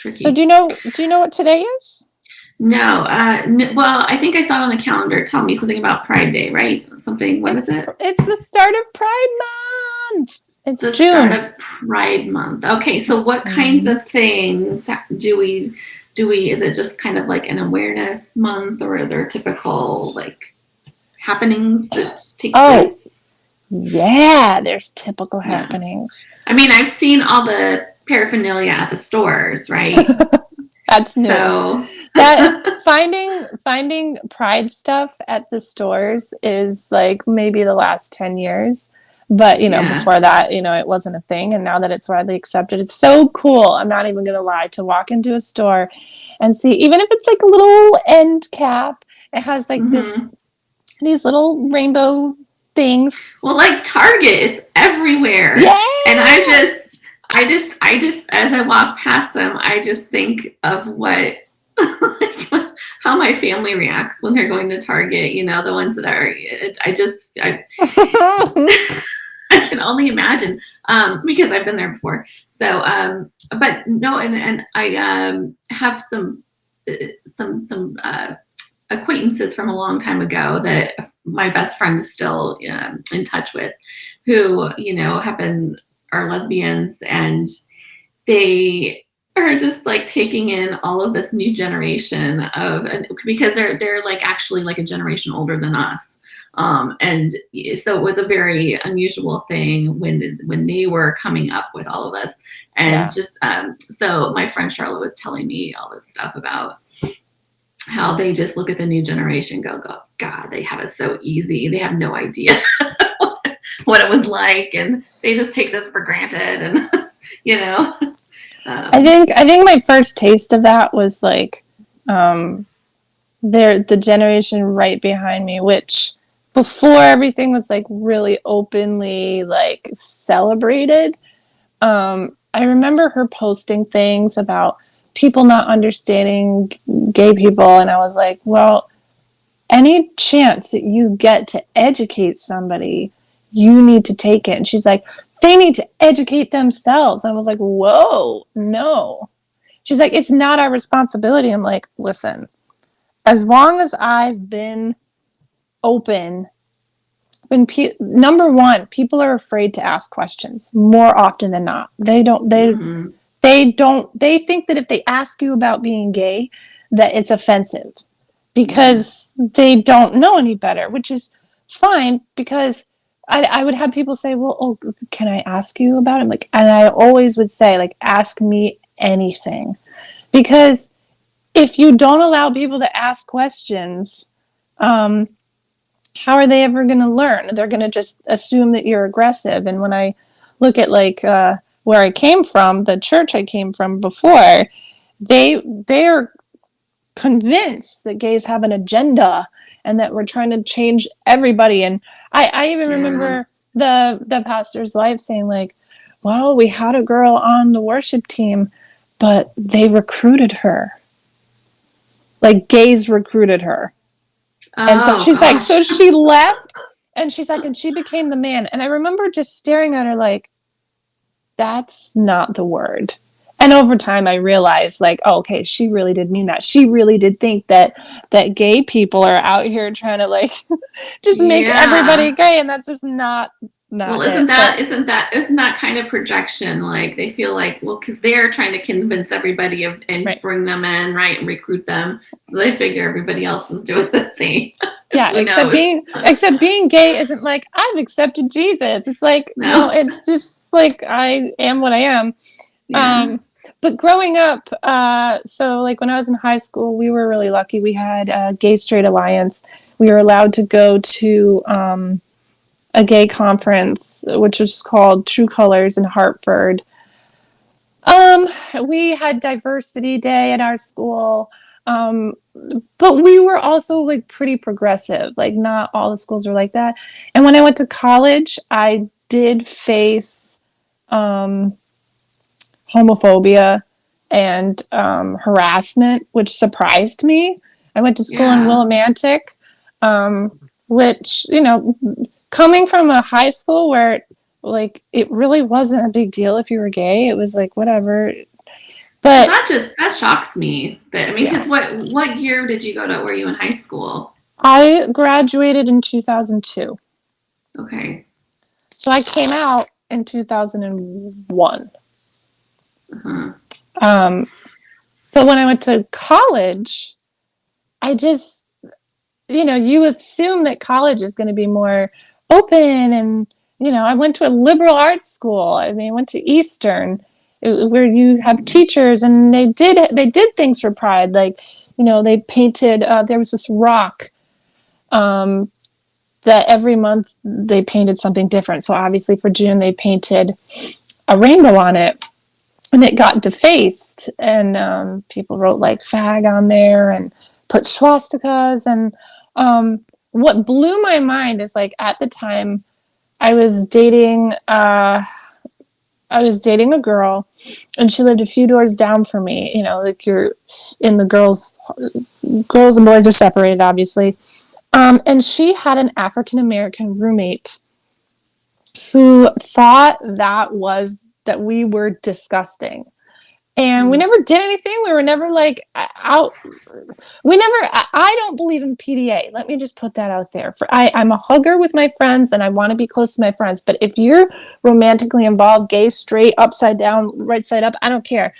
So tricky. do you know what today is? No, well, I think I saw it on the calendar. Tell me something about Pride Day, right? Something. What is it? It's the start of Pride Month. It's It's the start June. of Pride Month. Okay, so what kinds Mhm. of things do we? Is it just kind of like an awareness month, or are there typical like happenings that take Oh, place? yeah, there's typical Yeah, happenings. I mean, I've seen all the paraphernalia at the stores, right? That's new. So, That finding Pride stuff at the stores is like maybe the last 10 years. But, yeah. before that, it wasn't a thing. And now that it's widely accepted, it's so cool. I'm not even going to lie, to walk into a store and see, even if it's like a little end cap, it has like Hmm. these little rainbow things. Well, like Target, it's everywhere. And Yes! as I walk past them, I just think of what, like, how my family reacts when they're going to Target. The ones that are, I can only imagine, because I've been there before. So, but no, and I have some acquaintances from a long time ago that my best friend is still in touch with, who have been are lesbians, and they are just like taking in all of this new generation of, because they're like actually like a generation older than us. And so it was a very unusual thing when they were coming up with all of this. And Yeah. just so my friend Charlotte was telling me all this stuff about how they just look at the new generation, go, God, they have it so easy. They have no idea what it was like, and they just take this for granted. And you know, um, I think my first taste of that was like um the generation right behind me, which before everything was like really openly like celebrated. I remember her posting things about people not understanding gay people, and I was like, well, any chance that you get to educate somebody, you need to take it. And she's like, they need to educate themselves. And I was like, whoa, no. She's like, it's not our responsibility. I'm like, listen, as long as I've been open, number one, people are afraid to ask questions more often than not. mhm. They think that if they ask you about being gay, that it's offensive Yeah. because they don't know any better, which is fine because I would have people say, well, oh, can I ask you about it? Like, and I always would say, like, ask me anything. Because if you don't allow people to ask questions, um, how are they ever going to learn? They're going to just assume that you're aggressive. And when I look at like where I came from, the church I came from before, they're convinced that gays have an agenda and that we're trying to change everybody. And I even Yeah. remember the pastor's wife saying like, well, we had a girl on the worship team, but they recruited her. Like gays recruited her. And so Oh she's like, so gosh. she left and she's like, and she became the man. And I remember just staring at her like, that's not the word. And over time I realized like, oh, okay, she really did mean that. She really did think that gay people are out here trying to like just make everybody Yeah. gay, and that's just Well, not isn't it. that But isn't that isn't that kind of projection? Like they feel like, well, because they're trying to convince everybody and right. bring them in, right, and recruit them, so they figure everybody else is doing the same. Yeah, Who knows? except being gay isn't like I've accepted Jesus. It's like, no, No. it's just like I am what I am. Yeah. Um, but growing up, so like when I was in high school, we were really lucky. We had a gay straight alliance. We were allowed to go to a gay conference, which was called True Colors in Hartford. Um, we had diversity day at our school. Um, but we were also like pretty progressive. Like not all the schools were like that. And when I went to college, I did face um, homophobia and harassment, which surprised me. I went to school in Yeah. Willimantic, which, coming from a high school where like it really wasn't a big deal if you were gay, it was like whatever. So But that shocks me. That I mean, yeah, because what year did you go to? Were you in high school? I graduated in 2002. Okay. So I came out in 2001. Uh-huh. Um, but when I went to college, I just, you assume that college is going to be more open. And, I went to a liberal arts school. I mean, I went to Eastern, where you have teachers, and they did things for Pride. Like, they painted, there was this rock, um, that every month they painted something different. So obviously for June, they painted a rainbow on it, and it got defaced, and people wrote like fag on there and put swastikas. And what blew my mind is, like, at the time I was dating a girl, and she lived a few doors down from me. Like, you're in the girls and boys are separated, obviously. And she had an African American roommate who thought that we were disgusting. And we Mm. never did anything. We were never like out. We never. I don't believe in PDA. Let me just put that out there. I'm a hugger with my friends, and I want to be close to my friends. But if you're romantically involved, gay, straight, upside down, right side up, I don't care.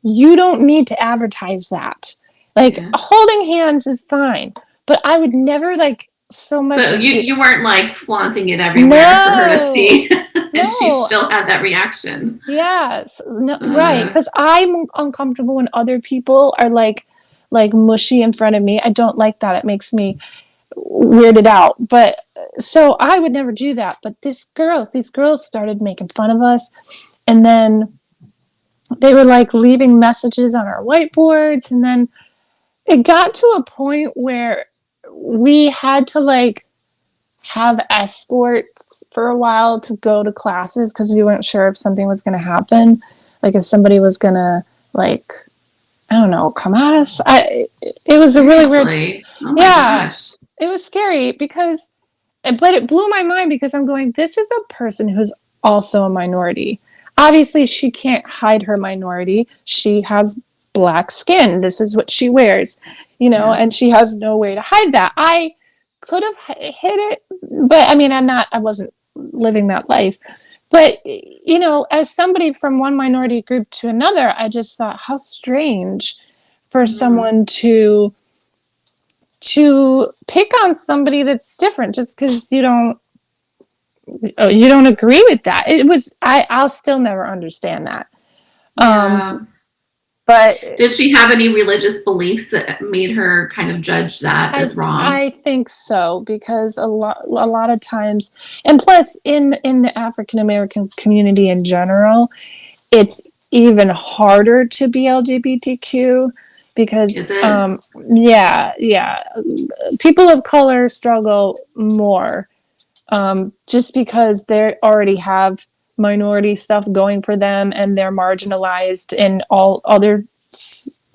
You don't need to advertise that. Like, Yeah. holding hands is fine, but I would never, like, so much So as you weren't like flaunting it everywhere for her to no, see, and she no. still had that reaction. Yes, no, right. Uh, Because I'm uncomfortable when other people are like mushy in front of me. I don't like that. It makes me weirded out. But so I would never do that. But these girls started making fun of us, and then they were like leaving messages on our whiteboards, and then it got to a point where we had to, like, have escorts for a while to go to classes because we weren't sure if something was going to happen. Like, if somebody was going to, like, I don't know, come at us. It was a really weird, seriously. Oh my yeah, gosh. it was scary but it blew my mind because I'm going, this is a person who's also a minority. Obviously, she can't hide her minority. She has black skin. This is what she wears, Yeah. and she has no way to hide that. I could have hid it, but I mean, I wasn't living that life. But, as somebody from one minority group to another, I just thought, how strange for Mm. someone to pick on somebody that's different just because you don't agree with that. I'll still never understand that. Um, Yeah. but Did she have any religious beliefs that made her kind of judge that I as wrong? I think so, because a lot of times, and plus in the African American community in general, it's even harder to be LGBTQ Is because it? yeah, people of color struggle more, just because they already have minority stuff going for them, and they're marginalized in all other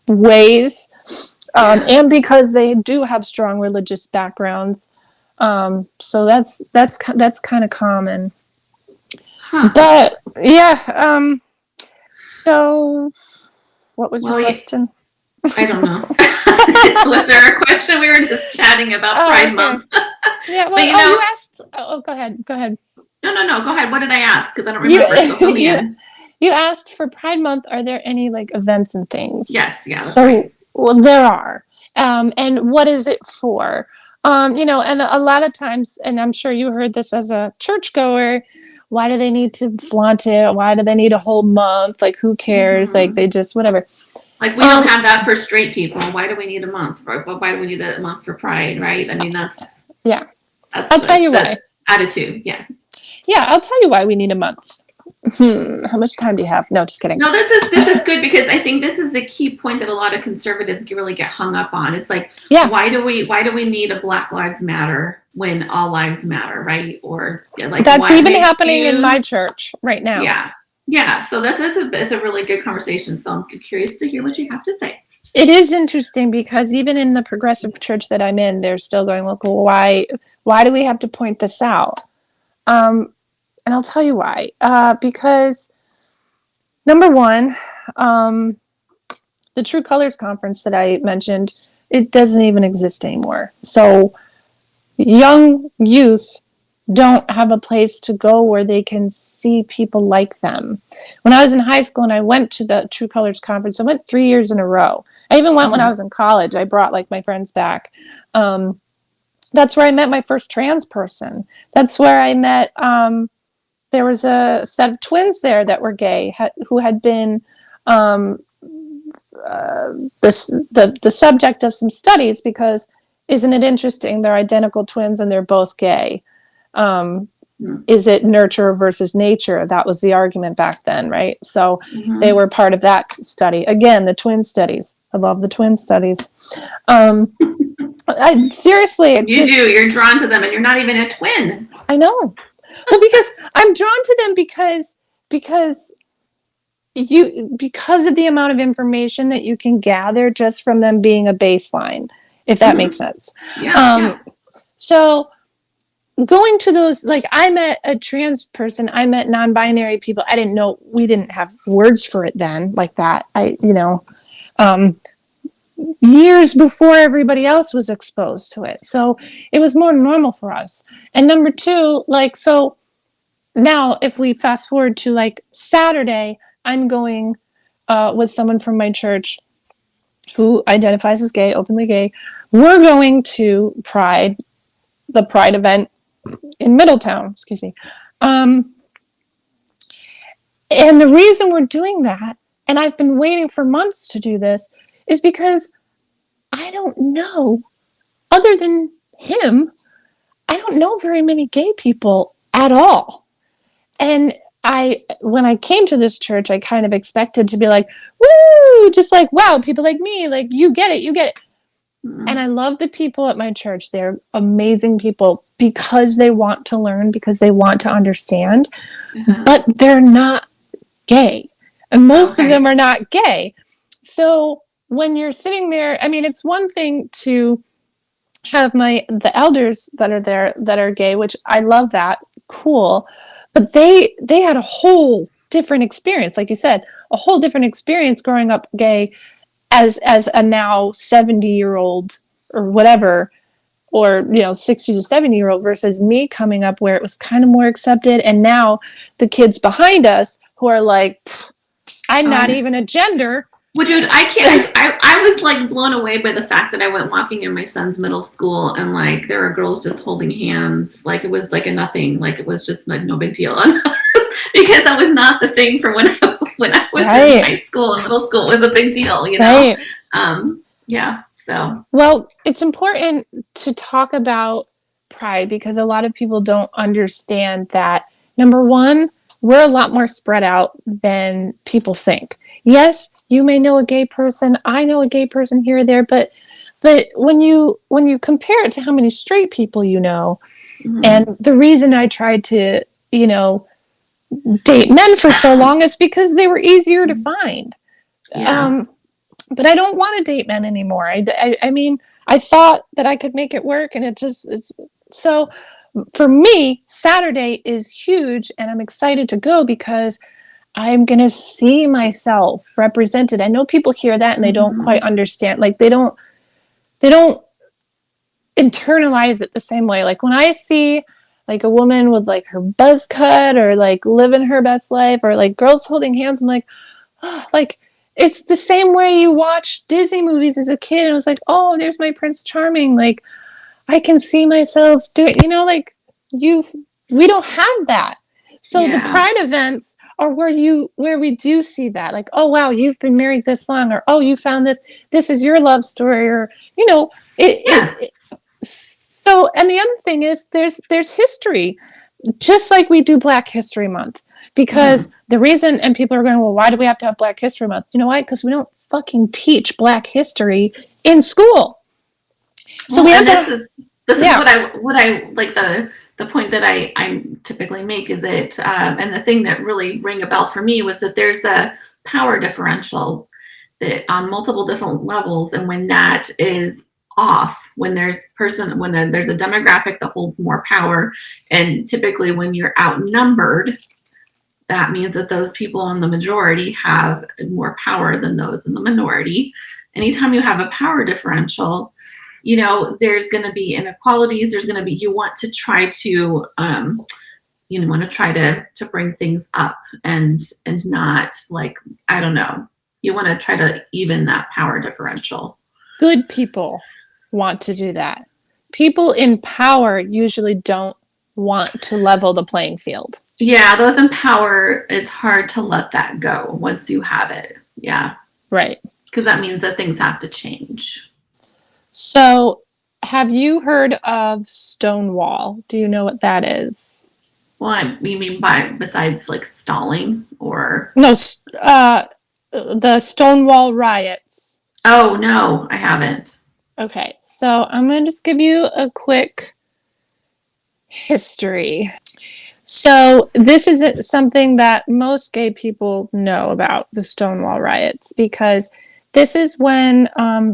ways, Yeah. and because they do have strong religious backgrounds. So that's kind of common. Huh. But yeah, so what was your Well, question? I don't know. Was there a question? We were just chatting about Oh, Pride okay. Month. Yeah. But Well, you oh, you know, asked. Oh, go ahead. Go ahead. no, no, no. Go ahead. What did I ask? Because I don't You remember. So fill me you in. you asked for Pride Month. Are there any, like, events and things? Yes. Yeah, that's right. So, well, there are. And what is it for? And a lot of times, and I'm sure you heard this as a churchgoer. Why do they need to flaunt it? Why do they need a whole month? Like, who cares? Like, Hmm. they just whatever. Like we don't Um, have that for straight people. Why do we need a month? Right? Why do we need a month for Pride? Right? I mean, yeah, that's I'll tell you the why. attitude. Yeah. Yeah, I'll tell you why we need a month. How much time do you have? No, just kidding. No, this is good because I think this is the key point that a lot of conservatives really get hung up on. It's like, Yeah, why do we need a Black Lives Matter when all lives matter, right? Or yeah, like that's what even makes happening in my you church right now. yeah. Yeah. So it's a really good conversation. So I'm curious to hear what you have to say. It is interesting because even in the progressive church that I'm in, they're still going, look, well, why do we have to point this out? Um, and I'll tell you why. Because number one, um, the True Colors conference that I mentioned, it doesn't even exist anymore. So young youth don't have a place to go where they can see people like them. When I was in high school and I went to the True Colors conference, I went 3 years in a row. I even went when I was in college. I brought like my friends back. That's where I met my first trans person. That's where I met, there was a set of twins there that were gay, who had been the subject of some studies, because isn't it interesting? They're identical twins and they're both gay. Is it nurture versus nature? That was the argument back then, right? So they were part of that study. Again, the twin studies. I love the twin studies. Seriously, it's you're drawn to them and you're not even a twin. I know. Well, because I'm drawn to them because of the amount of information that you can gather just from them being a baseline, if that makes sense. Yeah. So going to those, like, I met a trans person, I met non-binary people. I didn't know, we didn't have words for it then like that. Years before everybody else was exposed to it. So it was more normal for us. And number two, like, so now if we fast forward to like Saturday, I'm going with someone from my church who identifies as gay, openly gay. We're going to the Pride event in Middletown, excuse me. And the reason we're doing that, and I've been waiting for months to do this, is because I don't know, other than him, I don't know very many gay people at all. And when I came to this church, I kind of expected to be like, woo, just like, wow, people like me, like, you get it. And I love the people at my church. They're amazing people because they want to learn, because they want to understand, but they're not gay. And most of them are not gay. So when you're sitting there, I mean, it's one thing to have the elders that are there that are gay, which I love that, cool. But they had a whole different experience, like you said, a whole different experience growing up gay as a now 70-year-old or whatever, or 60 to 70-year-old, versus me coming up where it was kind of more accepted. And now the kids behind us who are like, I'm not even a gender. Well, dude, I can't. I was like blown away by the fact that I went walking in my son's middle school and like there were girls just holding hands, like it was like a nothing, like it was just like no big deal, because that was not the thing for when I was in high school and middle school. It was a big deal, Yeah. So well, it's important to talk about pride because a lot of people don't understand that. Number one, we're a lot more spread out than people think. Yes, you may know a gay person. I know a gay person here or there, but when you compare it to how many straight people you know, and the reason I tried to, date men for so long is because they were easier to find. Yeah. But I don't want to date men anymore. I mean, I thought that I could make it work, and it just is. So for me, Saturday is huge, and I'm excited to go because I'm going to see myself represented. I know people hear that and they don't quite understand. Like they don't internalize it the same way. Like when I see like a woman with like her buzz cut or like living her best life or like girls holding hands, I'm like, oh, like it's the same way you watch Disney movies as a kid. And it was like, oh, there's my Prince Charming. Like I can see myself doing, like we don't have that. So the pride events are where we do see that, like, oh wow, you've been married this long, or oh, you found this is your love story, or so. And the other thing is there's history, just like we do Black History Month, because the reason, and people are going, well, why do we have to have Black History Month? You know why? Because we don't fucking teach Black history in school. So we have to. This is what I like the point that I typically make is that and the thing that really rang a bell for me was that there's a power differential that on multiple different levels, and when that is off, when there's there's a demographic that holds more power, and typically when you're outnumbered, that means that those people in the majority have more power than those in the minority. Anytime you have a power differential, there's going to be inequalities. There's going to be, you want to try to, to bring things up and not like, I don't know, you want to try to even that power differential. Good people want to do that. People in power usually don't want to level the playing field. Yeah, those in power, it's hard to let that go once you have it. Yeah. Right. Because that means that things have to change. So, have you heard of Stonewall? Do you know what that is? What you mean by besides like stalling or? No, the Stonewall riots. Oh, no, I haven't. Okay, so I'm going to just give you a quick history. So, this isn't something that most gay people know about, the Stonewall riots, because this is when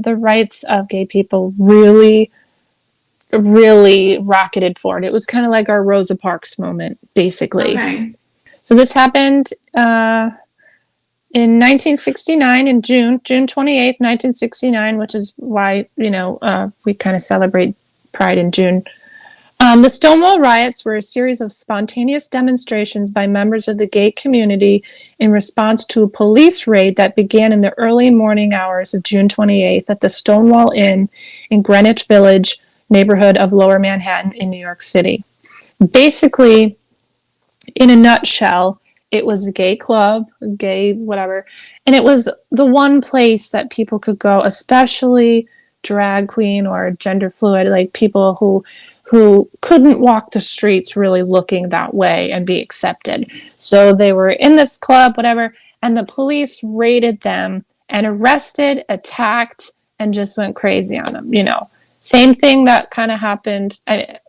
the rights of gay people really, really rocketed forward. It was kind of like our Rosa Parks moment, basically. Okay. So, this happened in 1969, in June 28th, 1969, which is why, we kind of celebrate Pride in June. The Stonewall riots were a series of spontaneous demonstrations by members of the gay community in response to a police raid that began in the early morning hours of June 28th at the Stonewall Inn in Greenwich Village neighborhood of Lower Manhattan in New York City. Basically, in a nutshell, it was a gay club, gay whatever, and it was the one place that people could go, especially drag queen or gender fluid, like people who couldn't walk the streets really looking that way and be accepted. So they were in this club, whatever, and the police raided them and arrested, attacked, and just went crazy on them. Same thing that kind of happened. I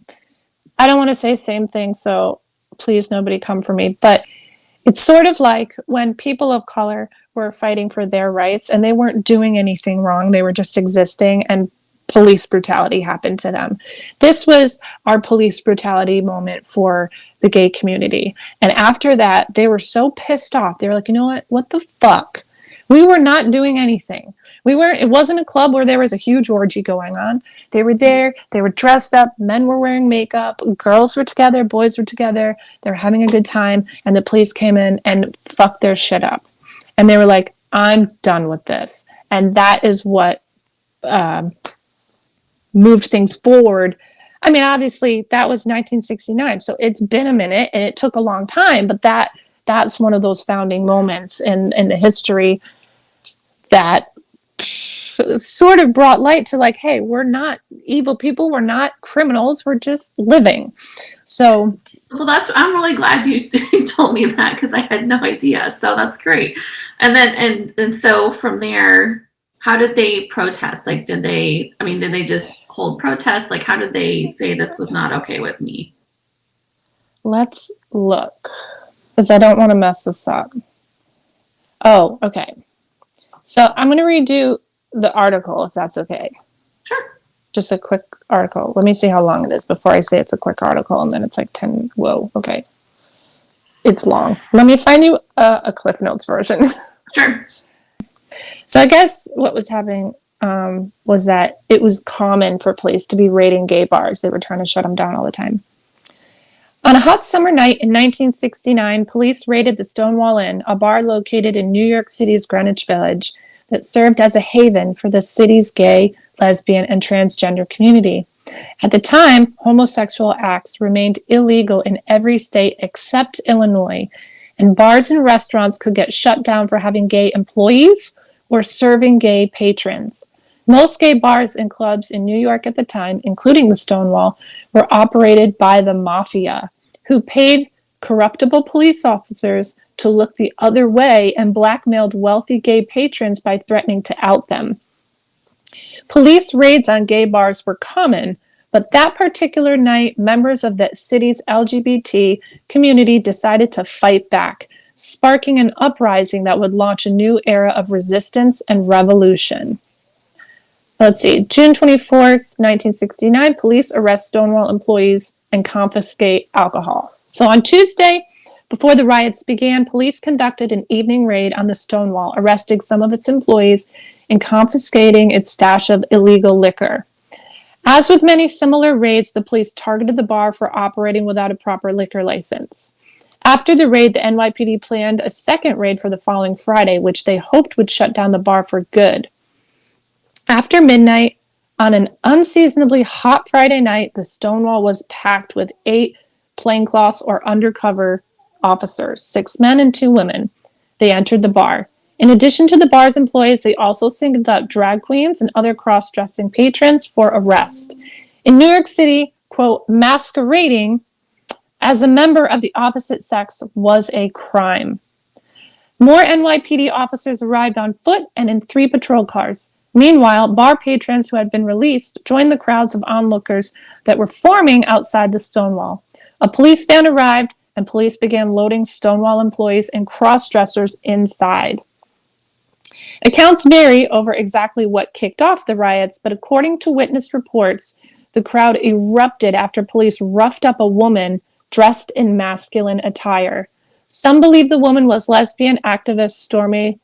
don't want to say same thing, so please nobody come for me, but it's sort of like when people of color were fighting for their rights and they weren't doing anything wrong. They were just existing, and police brutality happened to them. This was our police brutality moment for the gay community. And after that, they were so pissed off. They were like, you know what? What the fuck? We were not doing anything. It wasn't a club where there was a huge orgy going on. They were there. They were dressed up. Men were wearing makeup. Girls were together. Boys were together. They were having a good time. And the police came in and fucked their shit up. And they were like, I'm done with this. And that is what moved things forward. I mean, obviously, that was 1969. So it's been a minute and it took a long time. But that's one of those founding moments in the history that sort of brought light to like, hey, we're not evil people, we're not criminals, we're just living. So, well, I'm really glad you told me that because I had no idea. So that's great. And then and so from there, how did they protest? Like, did they just hold protests? Like, how did they say this was not okay with me? Let's look, because I don't want to mess this up. Oh, okay. So I'm going to redo the article, if that's okay. Sure. Just a quick article. Let me see how long it is before I say it's a quick article, and then it's like 10. Whoa, okay. It's long. Let me find you a Cliff Notes version. Sure. So I guess what was happening was that it was common for police to be raiding gay bars. They were trying to shut them down all the time. On a hot summer night in 1969, police raided the Stonewall Inn, a bar located in New York City's Greenwich Village that served as a haven for the city's gay, lesbian, and transgender community. At the time, homosexual acts remained illegal in every state except Illinois, and bars and restaurants could get shut down for having gay employees or serving gay patrons. Most gay bars and clubs in New York at the time, including the Stonewall, were operated by the mafia, who paid corruptible police officers to look the other way and blackmailed wealthy gay patrons by threatening to out them. Police raids on gay bars were common, but that particular night, members of the city's LGBT community decided to fight back, sparking an uprising that would launch a new era of resistance and revolution. Let's see, June 24th, 1969, police arrest Stonewall employees and confiscate alcohol. So on Tuesday, Before the riots began, police conducted an evening raid on the Stonewall, arresting some of its employees and confiscating its stash of illegal liquor. As with many similar raids, the police targeted the bar for operating without a proper liquor license. After the raid, the NYPD planned a second raid for the following Friday, which they hoped would shut down the bar for good. After midnight, on an unseasonably hot Friday night, the Stonewall was packed with 8 plaincloths or undercover officers, 6 men and 2 women. They entered the bar. In addition to the bar's employees, they also singled out drag queens and other cross-dressing patrons for arrest. In New York City, quote, masquerading as a member of the opposite sex was a crime. More NYPD officers arrived on foot and in 3 patrol cars. Meanwhile, bar patrons who had been released joined the crowds of onlookers that were forming outside the Stonewall. A police van arrived, and police began loading Stonewall employees and cross-dressers inside. Accounts vary over exactly what kicked off the riots, but according to witness reports, the crowd erupted after police roughed up a woman dressed in masculine attire. Some believe the woman was lesbian activist Stormy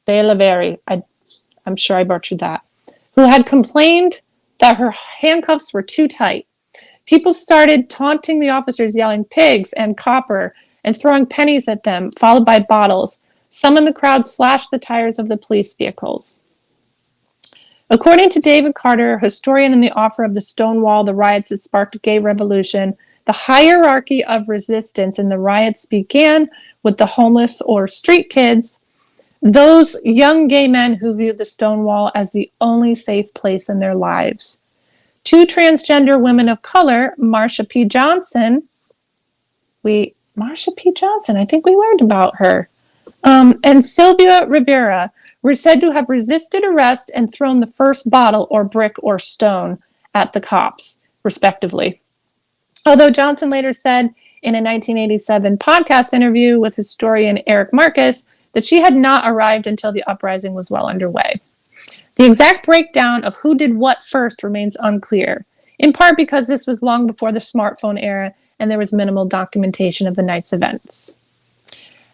DeLavery, I'm sure I butchered that, who had complained that her handcuffs were too tight. People started taunting the officers, yelling pigs and copper and throwing pennies at them, followed by bottles. Some in the crowd slashed the tires of the police vehicles. According to David Carter, historian in the author of The Stonewall, The Riots That Sparked a Gay Revolution, the hierarchy of resistance in the riots began with the homeless or street kids, those young gay men who viewed the Stonewall as the only safe place in their lives. 2 transgender women of color, Marsha P. Johnson, I think we learned about her, and Sylvia Rivera were said to have resisted arrest and thrown the first bottle or brick or stone at the cops, respectively. Although Johnson later said in a 1987 podcast interview with historian Eric Marcus that she had not arrived until the uprising was well underway. The exact breakdown of who did what first remains unclear, in part because this was long before the smartphone era and there was minimal documentation of the night's events.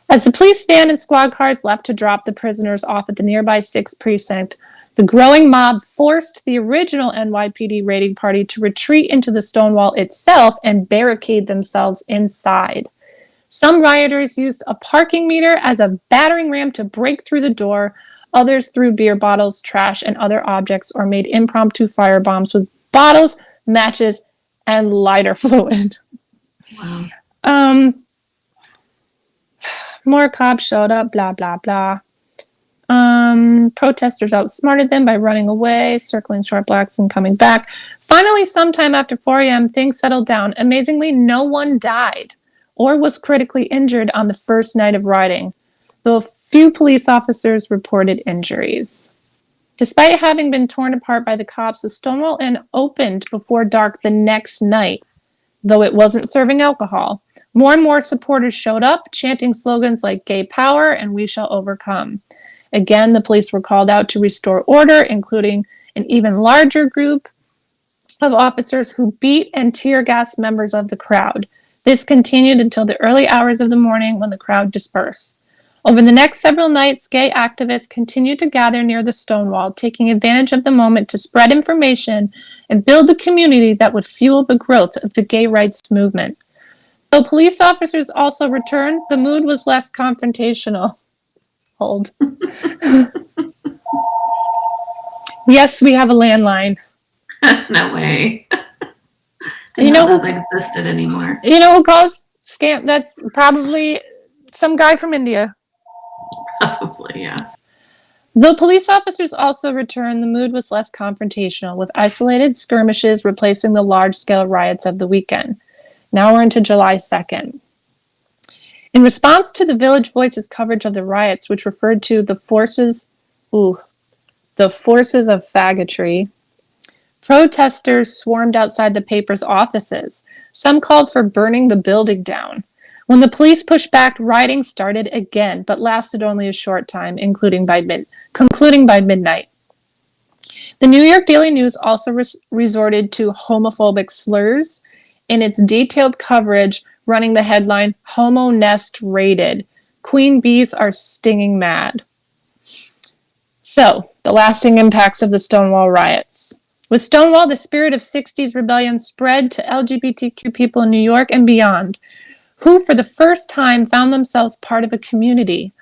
As the police van and squad cars left to drop the prisoners off at the nearby 6th precinct, the growing mob forced the original NYPD raiding party to retreat into the Stonewall itself and barricade themselves inside. Some rioters used a parking meter as a battering ram to break through the door. Others threw beer bottles, trash, and other objects or made impromptu firebombs with bottles, matches, and lighter fluid. Wow. More cops showed up, blah, blah, blah. Protesters outsmarted them by running away, circling short blocks, and coming back. Finally, sometime after 4 a.m., things settled down. Amazingly, no one died or was critically injured on the first night of rioting, though a few police officers reported injuries. Despite having been torn apart by the cops, the Stonewall Inn opened before dark the next night, though it wasn't serving alcohol. More and more supporters showed up, chanting slogans like "Gay Power" and "We Shall Overcome." Again, the police were called out to restore order, including an even larger group of officers who beat and tear gassed members of the crowd. This continued until the early hours of the morning when the crowd dispersed. Over the next several nights, gay activists continued to gather near the Stonewall, taking advantage of the moment to spread information and build the community that would fuel the growth of the gay rights movement. Though police officers also returned, the mood was less confrontational. Hold. Yes, we have a landline. No way. You know who existed anymore? You know who calls scam? That's probably some guy from India. Probably, yeah. Though police officers also returned, the mood was less confrontational, with isolated skirmishes replacing the large-scale riots of the weekend. Now we're into July 2nd. In response to the Village Voice's coverage of the riots, which referred to the forces of faggotry, protesters swarmed outside the paper's offices. Some called for burning the building down. When the police pushed back, rioting started again, but lasted only a short time, concluding by midnight. The New York Daily News also resorted to homophobic slurs in its detailed coverage, running the headline, Homo Nest Raided. Queen bees are stinging mad. So, the lasting impacts of the Stonewall riots. With Stonewall, the spirit of 60s rebellion spread to LGBTQ people in New York and beyond, who for the first time found themselves part of a community.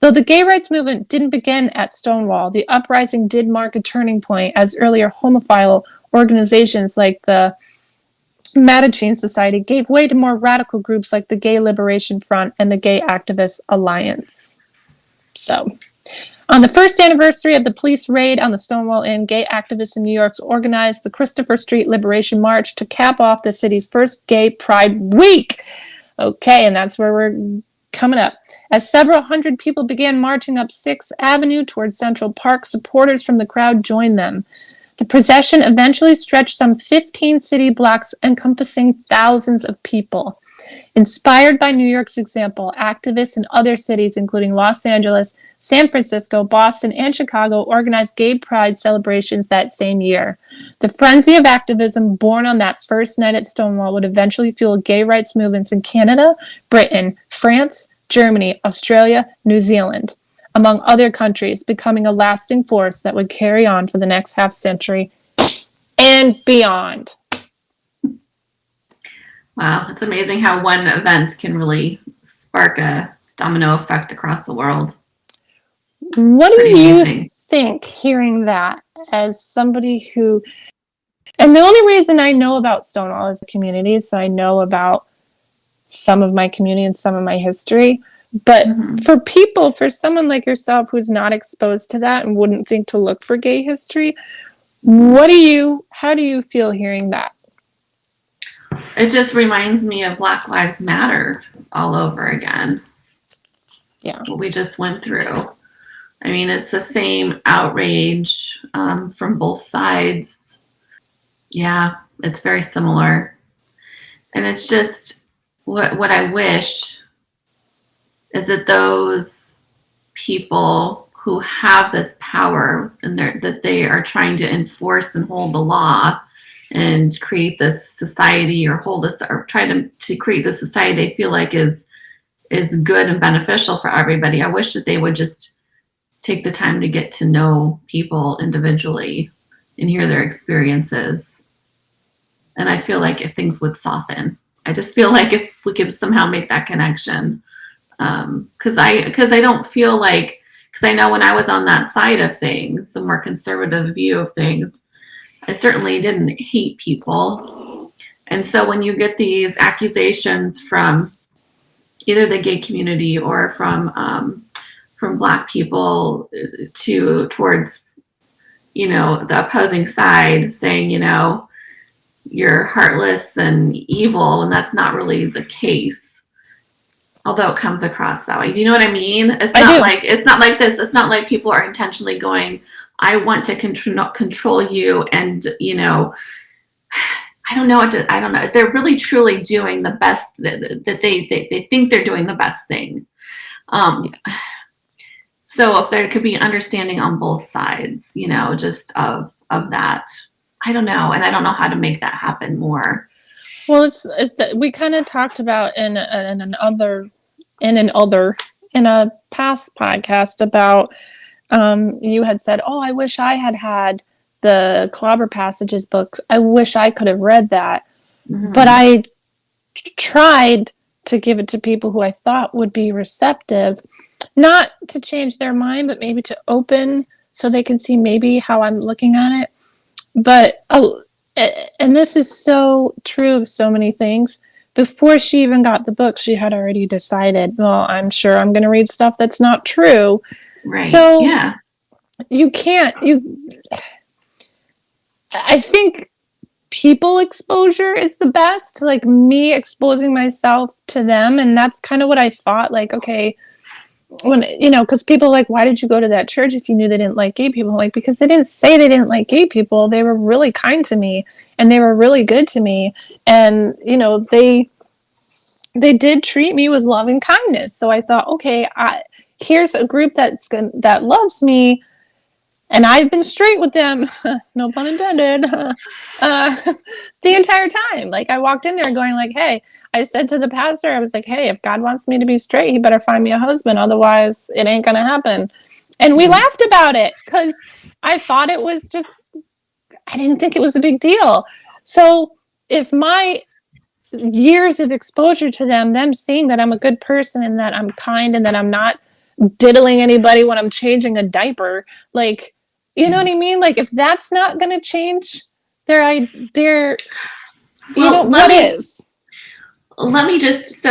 Though the gay rights movement didn't begin at Stonewall, the uprising did mark a turning point as earlier homophile organizations like the Mattachine Society gave way to more radical groups like the Gay Liberation Front and the Gay Activists Alliance. So, on the first anniversary of the police raid on the Stonewall Inn, gay activists in New York organized the Christopher Street Liberation March to cap off the city's first Gay Pride Week. Okay, and that's where we're coming up. As several hundred people began marching up 6th Avenue towards Central Park, supporters from the crowd joined them. The procession eventually stretched some 15 city blocks, encompassing thousands of people. Inspired by New York's example, activists in other cities, including Los Angeles, San Francisco, Boston, and Chicago, organized gay pride celebrations that same year. The frenzy of activism born on that first night at Stonewall would eventually fuel gay rights movements in Canada, Britain, France, Germany, Australia, New Zealand, among other countries, becoming a lasting force that would carry on for the next half century and beyond. Wow, it's amazing how one event can really spark a domino effect across the world. What do you think, hearing that, as somebody who, and the only reason I know about Stonewall as a community is so I know about some of my community and some of my history, but for someone like yourself who's not exposed to that and wouldn't think to look for gay history, how do you feel hearing that? It just reminds me of Black Lives Matter all over again. Yeah. What we just went through. I mean, it's the same outrage from both sides. Yeah, it's very similar. And it's just what I wish is that those people who have this power and that they are trying to enforce and hold the law and create this society or try to create this society they feel like is good and beneficial for everybody. I wish that they would just take the time to get to know people individually and hear their experiences. And I feel like if things would soften, I just feel like if we could somehow make that connection, because I don't feel like, because I know when I was on that side of things, the more conservative view of things, I certainly didn't hate people. And so when you get these accusations from either the gay community or from Black people towards, the opposing side saying, you're heartless and evil, and that's not really the case. Although it comes across that way. Do you know what I mean? It's not like this. It's not like people are intentionally going, I want to control you, and I don't know. They're really truly doing the best that they think they're doing the best thing. Yes. So if there could be understanding on both sides, just of that, I don't know, and I don't know how to make that happen more. Well, we kind of talked about in a past podcast about. You had said, "Oh, I wish I had the Clobber Passages books. I wish I could have read that." Mm-hmm. But I tried to give it to people who I thought would be receptive, not to change their mind, but maybe to open so they can see maybe how I'm looking at it. But, and this is so true of so many things. Before she even got the book, she had already decided, well, I'm sure I'm going to read stuff that's not true. Right. So yeah. I think people exposure is the best, like me exposing myself to them. And that's kind of what I thought, like, okay, when, because people are like, why did you go to that church if you knew they didn't like gay people? Like, because they didn't say they didn't like gay people. They were really kind to me and they were really good to me. And, they did treat me with love and kindness. So I thought, okay, here's a group that loves me, and I've been straight with them, no pun intended, the entire time. Like, I walked in there going like, hey, I said to the pastor, I was like, hey, if God wants me to be straight, he better find me a husband. Otherwise, it ain't going to happen. And we laughed about it because I thought it was just, I didn't think it was a big deal. So if my years of exposure to them seeing that I'm a good person and that I'm kind and that I'm not diddling anybody when I'm changing a diaper, like, you know what I mean? Like, if that's not going to change their, Well, what is? let me just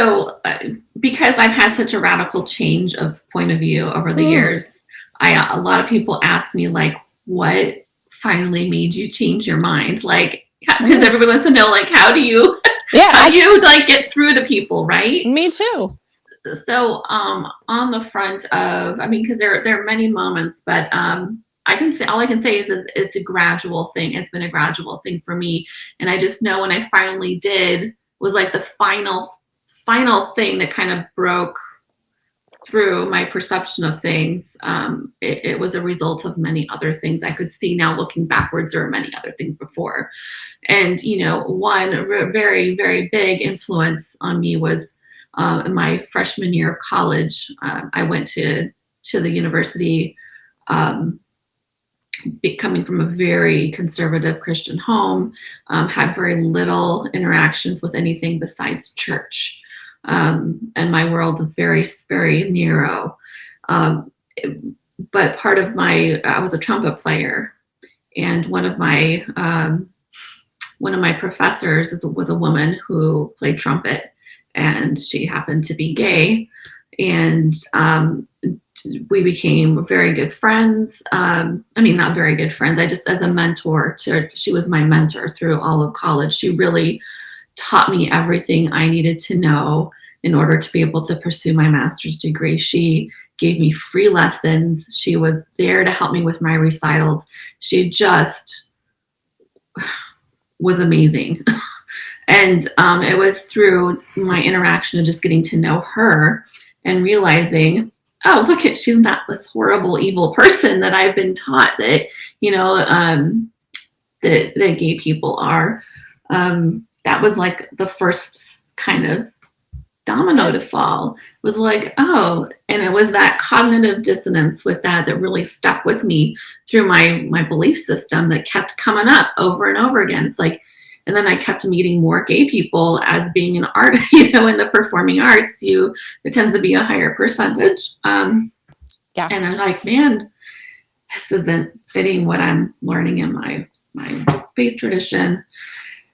because I've had such a radical change of point of view over the Mm. years, a lot of people ask me like, what finally made you change your mind? Like, because everybody wants to know, like, how do you like get through to people, right? Me too. So on the front of, I mean, because there are many moments, but I can say, all I can say is that it's a gradual thing. It's been a gradual thing for me, and I just know when I finally did was like the final thing that kind of broke through my perception of things. It was a result of many other things I could see now looking backwards. There were many other things before, and one very, very big influence on me was in my freshman year of college. I went to the university, coming from a very conservative Christian home, had very little interactions with anything besides church. And my world is very, very narrow. But part of I was a trumpet player, and one of my professors was a woman who played trumpet, and she happened to be gay, and we became very good friends. I mean, not very good friends. I just, as a mentor she was my mentor through all of college. She really taught me everything I needed to know in order to be able to pursue my master's degree. She gave me free lessons. She was there to help me with my recitals. She just was amazing. And it was through my interaction and just getting to know her and realizing, oh, look at, she's not this horrible, evil person that I've been taught that, that gay people are. That was like the first kind of domino to fall. It was like, oh, and it was that cognitive dissonance with that really stuck with me through my belief system that kept coming up over and over again. It's like, and then I kept meeting more gay people as being an art, in the performing arts, there tends to be a higher percentage. And I'm like, man, this isn't fitting what I'm learning in my faith tradition.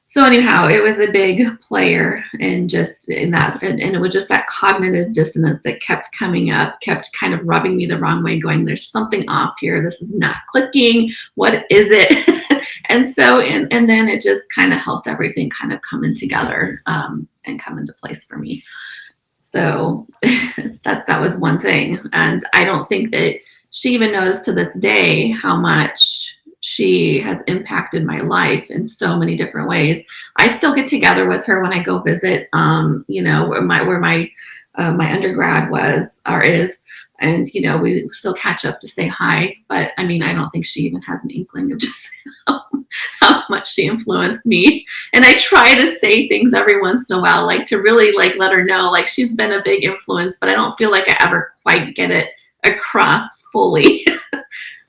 So anyhow, it was a big player in just in that, and it was just that cognitive dissonance that kept coming up, kept kind of rubbing me the wrong way, going, there's something off here. This is not clicking. What is it? And so, and then it just kind of helped everything kind of come in together and come into place for me. So that was one thing. And I don't think that she even knows to this day how much she has impacted my life in so many different ways. I still get together with her when I go visit, where my undergrad was or is, and we still catch up to say hi. But I mean, I don't think she even has an inkling of just how much she influenced me. And I try to say things every once in a while, like to really like let her know, like she's been a big influence, but I don't feel like I ever quite get it across fully.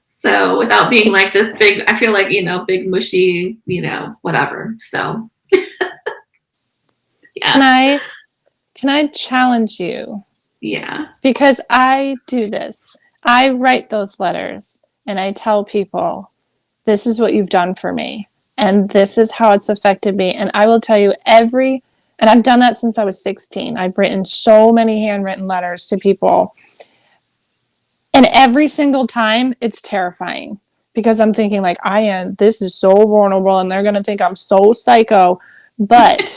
So without being like this big, I feel like, big mushy, whatever. So yeah. Can I challenge you? Yeah. Because I do this. I write those letters and I tell people, this is what you've done for me. And this is how it's affected me. And I will tell you and I've done that since I was 16. I've written so many handwritten letters to people. And every single time it's terrifying because I'm thinking like, this is so vulnerable and they're going to think I'm so psycho. But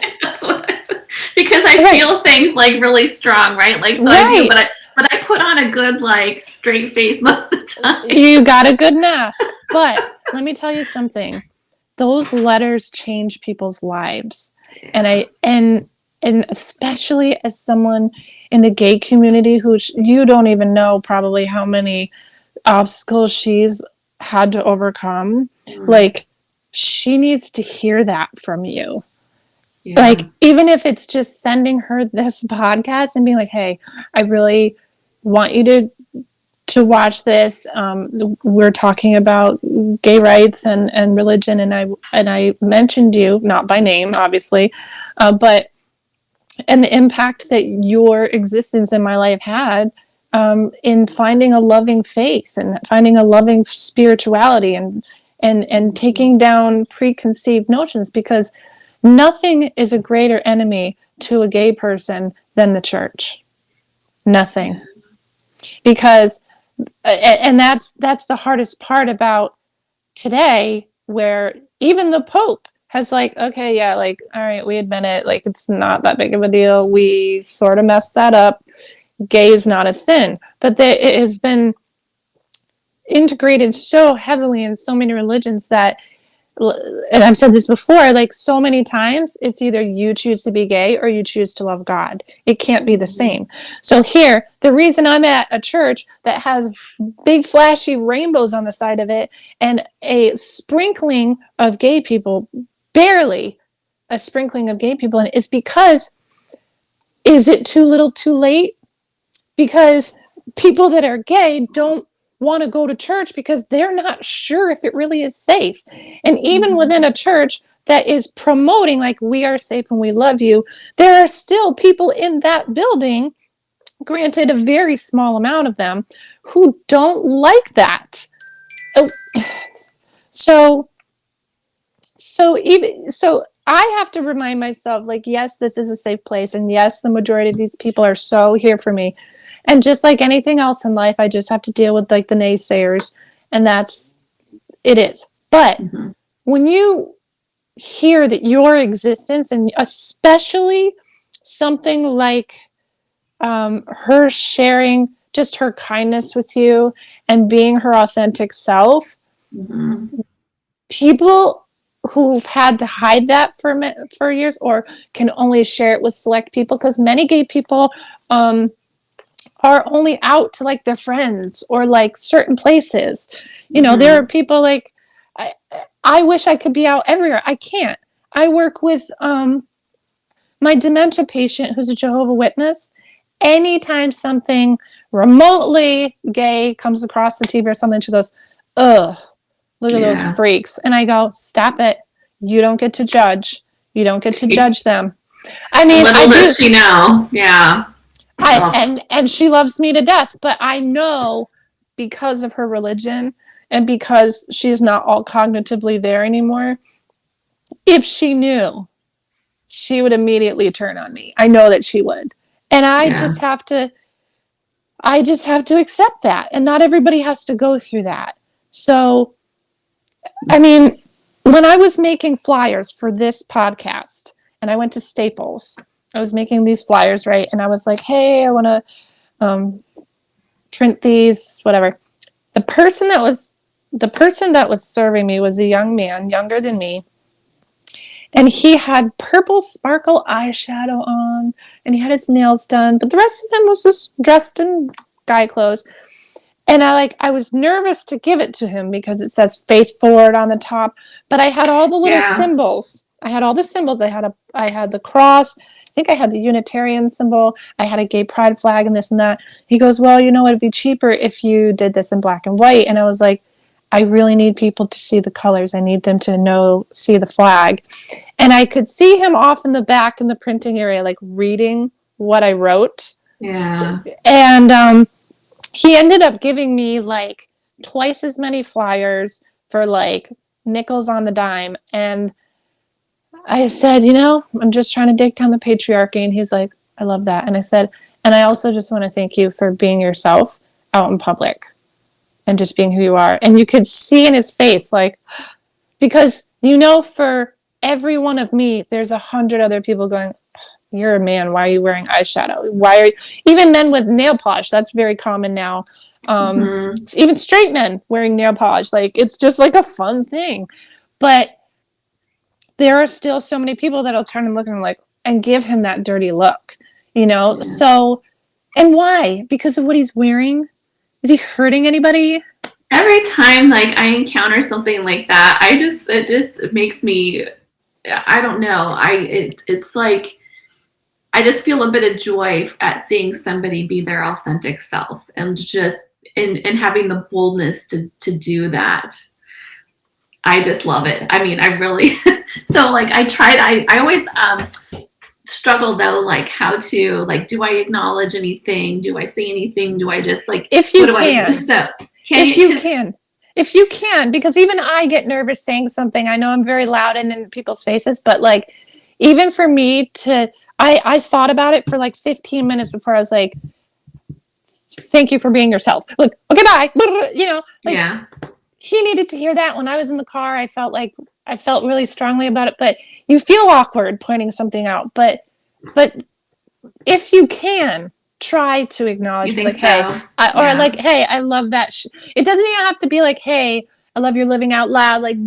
because I feel things like really strong, right? Like, so I do, but I put on a good, like straight face most of the time. You got a good mask. But let me tell you something. Those letters change people's lives. Yeah. And especially as someone in the gay community who you don't even know probably how many obstacles she's had to overcome. Mm-hmm. Like, she needs to hear that from you. Yeah. Like, even if it's just sending her this podcast and being like, hey, I really want you to watch this. We're talking about gay rights and religion, and I mentioned you, not by name, obviously, but and the impact that your existence in my life had, in finding a loving faith and finding a loving spirituality, and taking down preconceived notions, because nothing is a greater enemy to a gay person than the church. Yeah. Nothing. Because and that's the hardest part about today, where even the Pope has like, okay, yeah, like, all right, we admit it, like, it's not that big of a deal, we sort of messed that up, gay is not a sin. But it has been integrated so heavily in so many religions that, and I've said this before, like, so many times, it's either you choose to be gay or you choose to love God. It can't be the same. So here, the reason I'm at a church that has big flashy rainbows on the side of it and a sprinkling of gay people, barely a sprinkling of gay people in it, is because, is it too little too late? Because people that are gay don't want to go to church because they're not sure if it really is safe. And even within a church that is promoting, like, we are safe and we love you, there are still people in that building, granted a very small amount of them, who don't like that. Oh, so so I have to remind myself, like, yes, this is a safe place, and yes, the majority of these people are so here for me. And just like anything else in life, I just have to deal with, like, the naysayers, and that's it is. But Mm-hmm. when you hear that your existence, and especially something like, her sharing just her kindness with you and being her authentic self, Mm-hmm. people who've had to hide that for years, or can only share it with select people, because many gay people, are only out to, like, their friends or, like, certain places. There are Mm-hmm. people like, I, I wish I could be out everywhere. I can't. I work with my dementia patient who's a Jehovah's Witness. Anytime something remotely gay comes across the TV or something, she goes, ugh, look at those Yeah. freaks. And I go, stop it. You don't get to judge. You don't get to judge them. I mean, I Little do. does she know. Yeah. I Oh, and she loves me to death, but I know, because of her religion and because she's not all cognitively there anymore, if she knew, she would immediately turn on me. I know that she would. And yeah. I just have to accept that. And not everybody has to go through that. So, I mean, when I was making flyers for this podcast and I went to Staples, I was making these flyers, right? And I was like, hey, I want to um, print these, whatever. The person that was serving me was a young man, younger than me, and he had purple sparkle eyeshadow on, and he had his nails done, but the rest of him was just dressed in guy clothes. And I was nervous to give it to him because it says faith forward on the top, but I had all the little Yeah. symbols. I had all the symbols. I had the cross. I think I had the Unitarian symbol. I had a gay pride flag and this and that. He goes, well, it'd be cheaper if you did this in black and white. And I was like, I really need people to see the colors. I need them to see the flag. And I could see him off in the back in the printing area, like, reading what I wrote. Yeah. And he ended up giving me, like, twice as many flyers for, like, nickels on the dime. And I said, I'm just trying to dig down the patriarchy. And he's like, I love that. And I said, and I also just want to thank you for being yourself out in public and just being who you are. And you could see in his face, like, because, for every one of me, there's 100 other people going, you're a man. Why are you wearing eyeshadow? Why are you, even men with nail polish? That's very common now. Mm-hmm. Even straight men wearing nail polish. Like, it's just like a fun thing. But there are still so many people that'll turn and look at him like, and give him that dirty look, Yeah. So, and why? Because of what he's wearing? Is he hurting anybody? Every time like I encounter something like that, it just makes me I don't know. It's like I just feel a bit of joy at seeing somebody be their authentic self and just and having the boldness to do that. I just love it. I mean, I really so like I always struggle though, like how to like, do I acknowledge anything? Do I say anything? Do I just like, If what you do I can, so if you can, if you can, because even I get nervous saying something. I know I'm very loud and in people's faces, but like, even for me to, I thought about it for like 15 minutes before I was like, thank you for being yourself. Like, okay, bye. You know, like yeah. he needed to hear that. When I was in the car, I felt really strongly about it, but you feel awkward pointing something out. But if you can, try to You acknowledge, be think like, hey, so? or Yeah. like, hey, I love that. It doesn't even have to be like, hey, I love your living out loud. Like,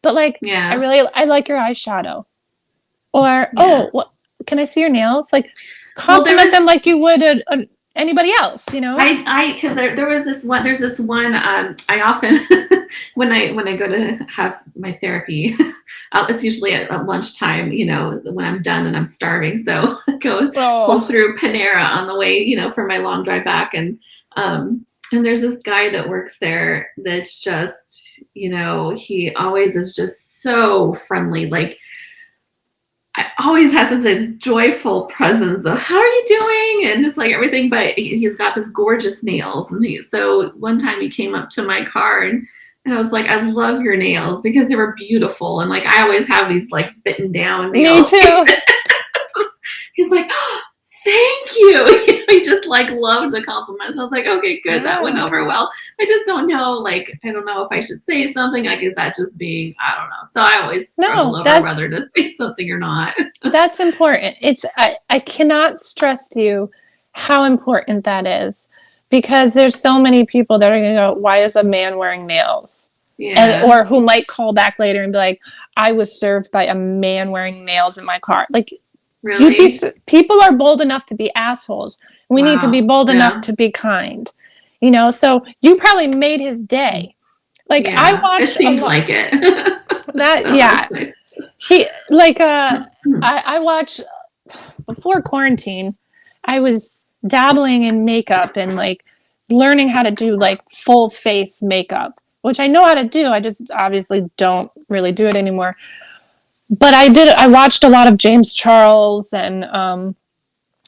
but like, Yeah. I like your eyeshadow. Or, Yeah. oh, what, can I see your nails? Like, Well, there compliment was them like you would anybody else, you know? because there was this one. There's this one. I often when I go to have my therapy, it's usually at lunchtime. You know, when I'm done and I'm starving, so I go pull Oh, through Panera on the way. You know, for my long drive back, and there's this guy that works there that's just, you know, he always is just so friendly. Like always has this joyful presence of how are you doing and just like everything, but he's got this gorgeous nails. And so one time he came up to my car and I was like, I love your nails because they were beautiful, and like I always have these like bitten down me nails. too. He's like, oh, thank you. He just like loved the compliments. I was like, okay, good, that went Yeah. over well. I just don't know, like I don't know if I should say something. Like, is that just being, I don't know. So I always struggle No, over whether to say something or not. that's important. I cannot stress to you how important that is, because there's so many people that are going to go, why is a man wearing nails? And Yeah. or who might call back later and be like, I was served by a man wearing nails in my car. Like, Really? people are bold enough to be assholes. We need to be Wow. bold enough Yeah. to be kind. You know, so you probably made his day. Like, I Yeah. It watch a seems lot like it. that, So that's yeah. nice. He like I watch before quarantine, I was dabbling in makeup and like learning how to do like full face makeup, which I know how to do. I just obviously don't really do it anymore. But I watched a lot of James Charles and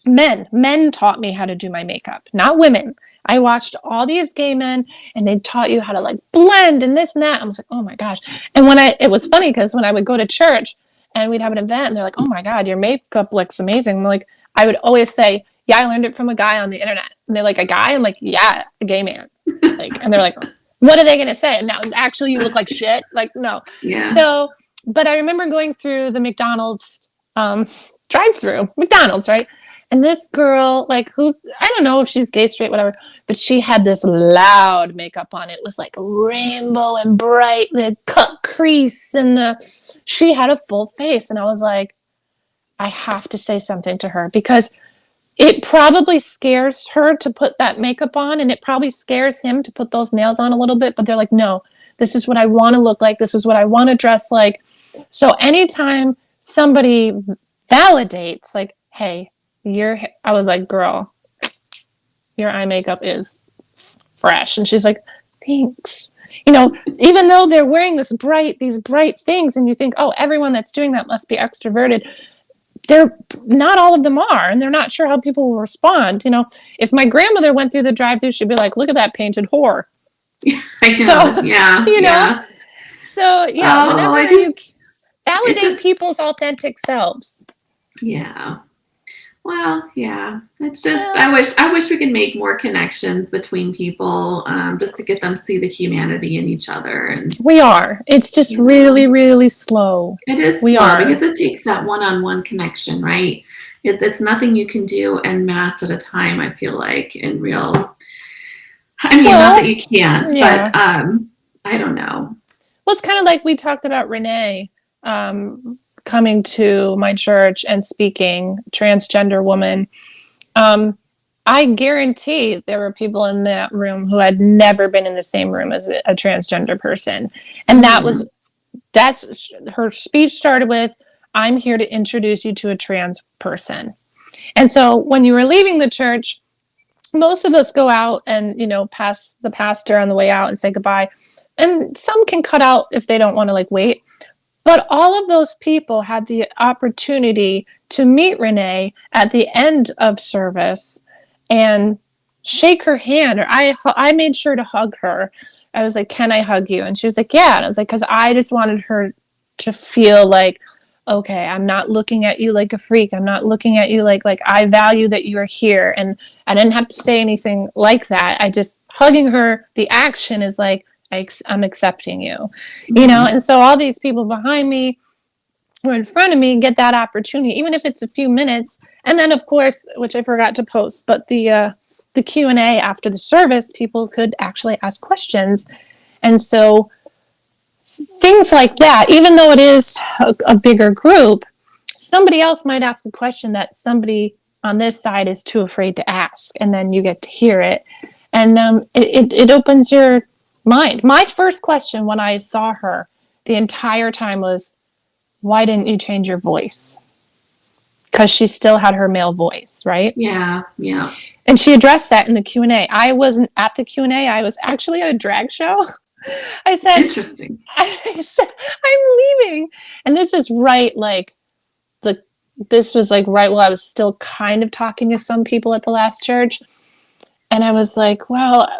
men taught me how to do my makeup, not women. I watched all these gay men and they taught you how to like blend and this and that. I was like, oh my gosh. And it was funny because when I would go to church and we'd have an event and they're like, oh my God, your makeup looks amazing. I'm like, I would always say, yeah, I learned it from a guy on the internet. And they're like, a guy? I'm like, yeah, a gay man. Like, and they're like, what are they going to say? And now actually you look like shit. Like, no. Yeah. So, but I remember going through the McDonald's, drive through McDonald's, right? And this girl, like, I don't know if she's gay, straight, whatever, but she had this loud makeup on. It was like rainbow and bright, the cut crease, and she had a full face. And I was like, I have to say something to her because it probably scares her to put that makeup on, and it probably scares him to put those nails on a little bit. But they're like, no, this is what I want to look like. This is what I want to dress like. So anytime somebody validates, like, hey, I was like, girl, your eye makeup is fresh. And she's like, thanks. You know, even though they're wearing these bright things, and you think, oh, everyone that's doing that must be extroverted. They're not, all of them are, and they're not sure how people will respond. You know, if my grandmother went through the drive-through, she'd be like, look at that painted whore. I So, know. Yeah. you know, Yeah. so yeah, Oh, whenever you it's validate just, people's authentic selves. yeah. Well, yeah. It's just, Yeah, I wish we could make more connections between people, just to get them to see the humanity in each other. And, we are. It's just you know, really, really slow. it is We slow because are. it takes that one-on-one connection, right? It's nothing you can do en masse at a time, I feel like, in real. I mean, not that Well, you can't, yeah. but I don't know. Well, it's kind of like we talked about Renee coming to my church and speaking, transgender woman. Um, I guarantee there were people in that room who had never been in the same room as a transgender person. And Mm, that's her speech started with, I'm here to introduce you to a trans person. And so when you were leaving the church, most of us go out and, pass the pastor on the way out and say goodbye. And some can cut out if they don't want to like wait. But all of those people had the opportunity to meet Renee at the end of service and shake her hand. Or I made sure to hug her. I was like, "Can I hug you?" And she was like, "Yeah." And I was like, "Because I just wanted her to feel like, okay, I'm not looking at you like a freak. I'm not looking at you like I value that you are here." And I didn't have to say anything like that. I just hugging her. The action is like, I'm accepting you, And so all these people behind me or in front of me get that opportunity, even if it's a few minutes. And then, of course, which I forgot to post, but the Q&A after the service, people could actually ask questions. And so things like that, even though it is a bigger group, somebody else might ask a question that somebody on this side is too afraid to ask, and then you get to hear it. And it opens your mind. My first question when I saw her the entire time was, why didn't you change your voice? Because she still had her male voice, right? Yeah, yeah. And she addressed that in the Q&A. I wasn't at the Q&A. I was actually at a drag show. I said, Interesting. I'm leaving. And this is right, this was like right while I was still kind of talking to some people at the last church. And I was like, well,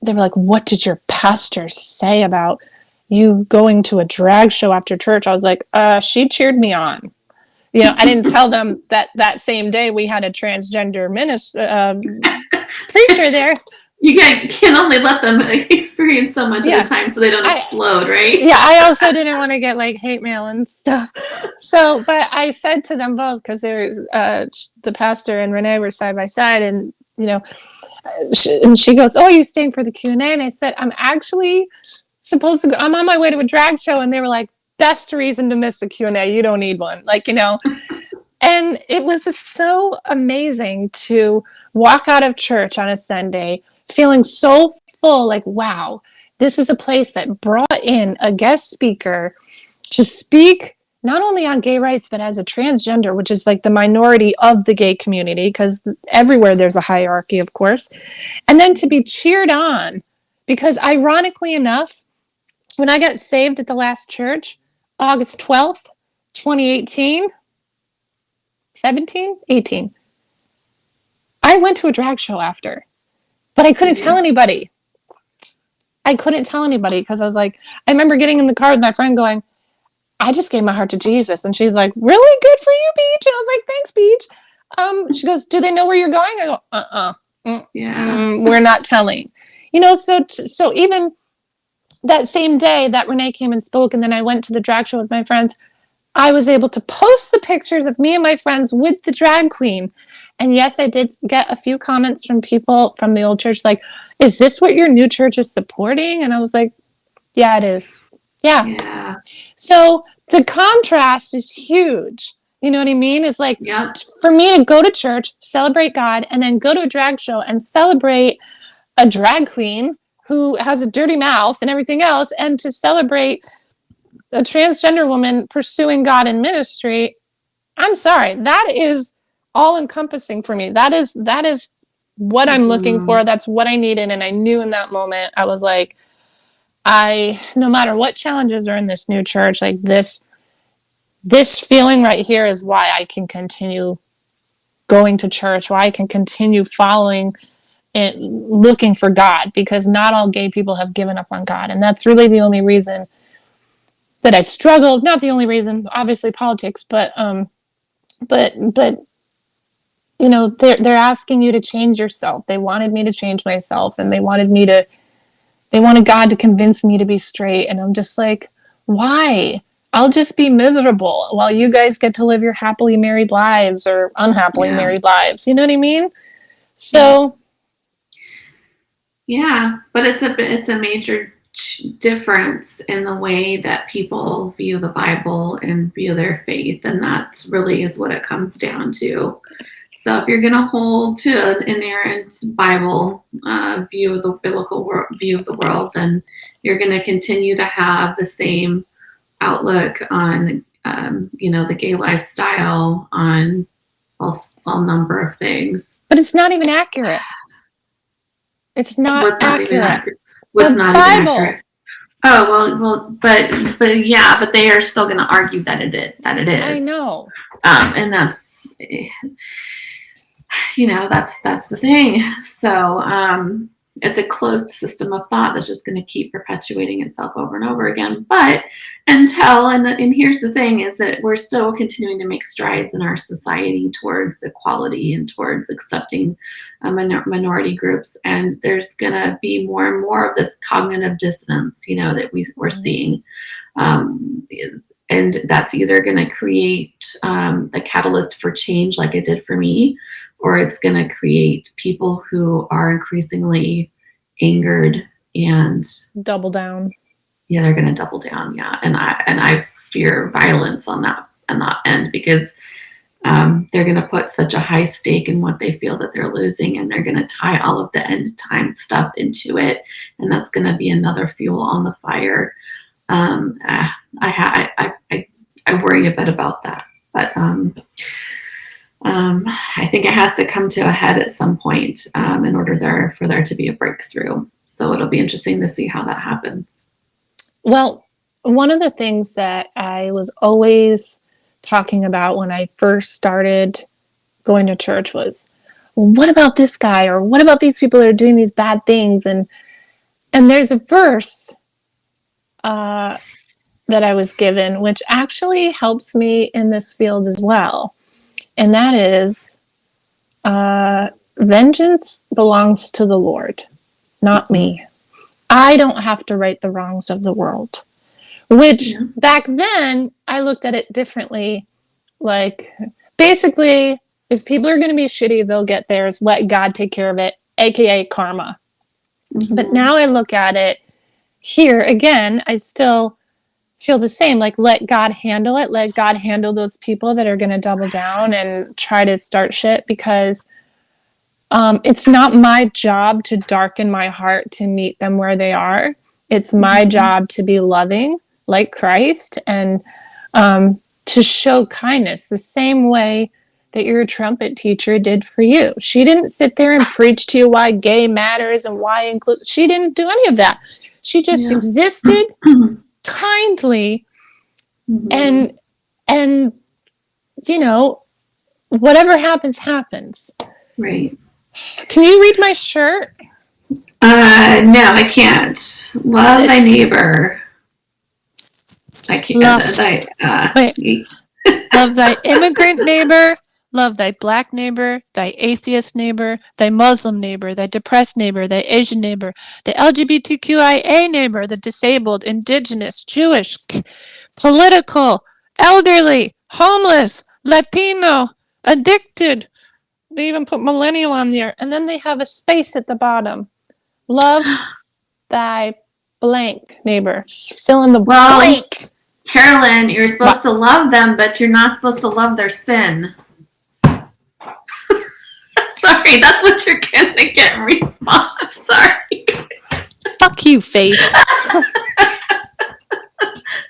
they were like, what did your pastor say about you going to a drag show after church? I was like, she cheered me on. I didn't tell them that same day we had a transgender preacher there. You can only let them experience so much at a time so they don't explode, right? Yeah, I also didn't want to get like hate mail and stuff. So, but I said to them both, because they were, the pastor and Renee were side by side, and and she goes, "Oh, are you staying for the Q&A?" And I said, "I'm actually supposed to go. I'm on my way to a drag show." And they were like, "Best reason to miss a Q&A. You don't need one." And it was just so amazing to walk out of church on a Sunday feeling so full, like, wow, this is a place that brought in a guest speaker to speak not only on gay rights, but as a transgender, which is like the minority of the gay community, because everywhere there's a hierarchy, of course. And then to be cheered on, because ironically enough, when I got saved at the last church, August 12th, 2018, 17, 18, I went to a drag show after, but I couldn't tell anybody. I couldn't tell anybody because I was like, I remember getting in the car with my friend going, I just gave my heart to Jesus. And she's like, really? Good for you, Beach. And I was like, thanks, Beach. She goes, do they know where you're going? I go, we're not telling. So even that same day that Renee came and spoke, and then I went to the drag show with my friends, I was able to post the pictures of me and my friends with the drag queen. And yes, I did get a few comments from people from the old church like, is this what your new church is supporting? And I was like, yeah, it is. Yeah. So the contrast is huge. You know what I mean? It's like, for me to go to church, celebrate God, and then go to a drag show and celebrate a drag queen who has a dirty mouth and everything else, and to celebrate a transgender woman pursuing God in ministry, I'm sorry, that is all encompassing for me. That is what I'm looking for. That's what I needed. And I knew in that moment, I was like, no matter what challenges are in this new church, like this feeling right here is why I can continue going to church, why I can continue following and looking for God, because not all gay people have given up on God. And that's really the only reason that I struggled. Not the only reason, obviously politics, but they're asking you to change yourself. They wanted me to change myself, and they wanted God to convince me to be straight. And I'm just like, why? I'll just be miserable while you guys get to live your happily married lives or unhappily married lives. You know what I mean? So. Yeah, but it's a major difference in the way that people view the Bible and view their faith, and that's really is what it comes down to. So if you're going to hold to an inerrant Bible view of the biblical view of the world, then you're going to continue to have the same outlook on the gay lifestyle, on all number of things. But it's not even accurate. It's not What's not even accurate. accurate? What's The not even Bible. accurate? Oh well, but yeah, but they are still going to argue that it is. I know. And that's that's the thing. So it's a closed system of thought that's just going to keep perpetuating itself over and over again. But and here's the thing, is that we're still continuing to make strides in our society towards equality and towards accepting minority groups. And there's going to be more and more of this cognitive dissonance, that we're seeing. And that's either going to create the catalyst for change like it did for me, or it's going to create people who are increasingly angered and double down. Yeah, they're going to double down. Yeah, and I fear violence on that end, because they're going to put such a high stake in what they feel that they're losing, and they're going to tie all of the end time stuff into it, and that's going to be another fuel on the fire. I worry a bit about that, but I think it has to come to a head at some point in order for there to be a breakthrough. So it'll be interesting to see how that happens. Well, one of the things that I was always talking about when I first started going to church was, well, what about this guy? Or what about these people that are doing these bad things? And there's a verse that I was given, which actually helps me in this field as well. And that is, vengeance belongs to the Lord, not me. I don't have to right the wrongs of the world. Which back then, I looked at it differently. Like, basically, if people are going to be shitty, they'll get theirs. Let God take care of it, aka karma. Mm-hmm. But now I look at it here again, I still feel the same. Like, let God handle it. Let God handle those people that are going to double down and try to start shit, because it's not my job to darken my heart to meet them where they are. It's my job to be loving like Christ, and to show kindness the same way that your trumpet teacher did for you. She didn't sit there and preach to you why gay matters and why include. She didn't do any of that. She just existed kindly, and whatever happens. Right. Can you read my shirt? No, I can't. Love thy neighbor. I can't. Love thy immigrant neighbor. Love thy black neighbor, thy atheist neighbor, thy Muslim neighbor, thy depressed neighbor, thy Asian neighbor, the LGBTQIA neighbor, the disabled, indigenous, Jewish, political, elderly, homeless, Latino, addicted. They even put millennial on there. And then they have a space at the bottom. Love thy blank neighbor. Fill in the blank. Carolyn, you're supposed to love them, but you're not supposed to love their sin. Sorry, that's what you're going to get in response. Sorry. Fuck you, Faith.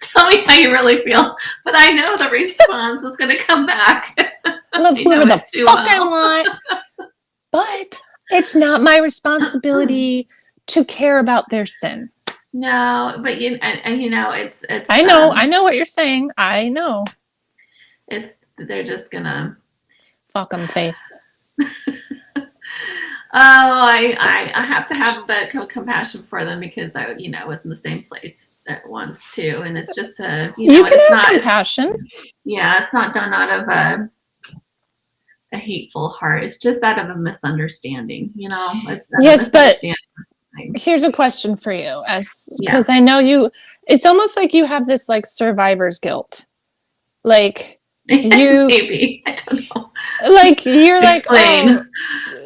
Tell me how you really feel. But I know the response is going to come back. I love whoever the fuck I want. But it's not my responsibility to care about their sin. No, but it's. I know what you're saying. I know. They're just gonna. Fuck them, Faith. I have to have a bit of compassion for them, because I was in the same place at once too, and it's just you can have compassion. It's not done out of a hateful heart. It's just out of a misunderstanding. Yes, but here's a question for you, because I know you. It's almost like you have this like survivor's guilt, like you. Maybe I don't know. Like you're Explain. like,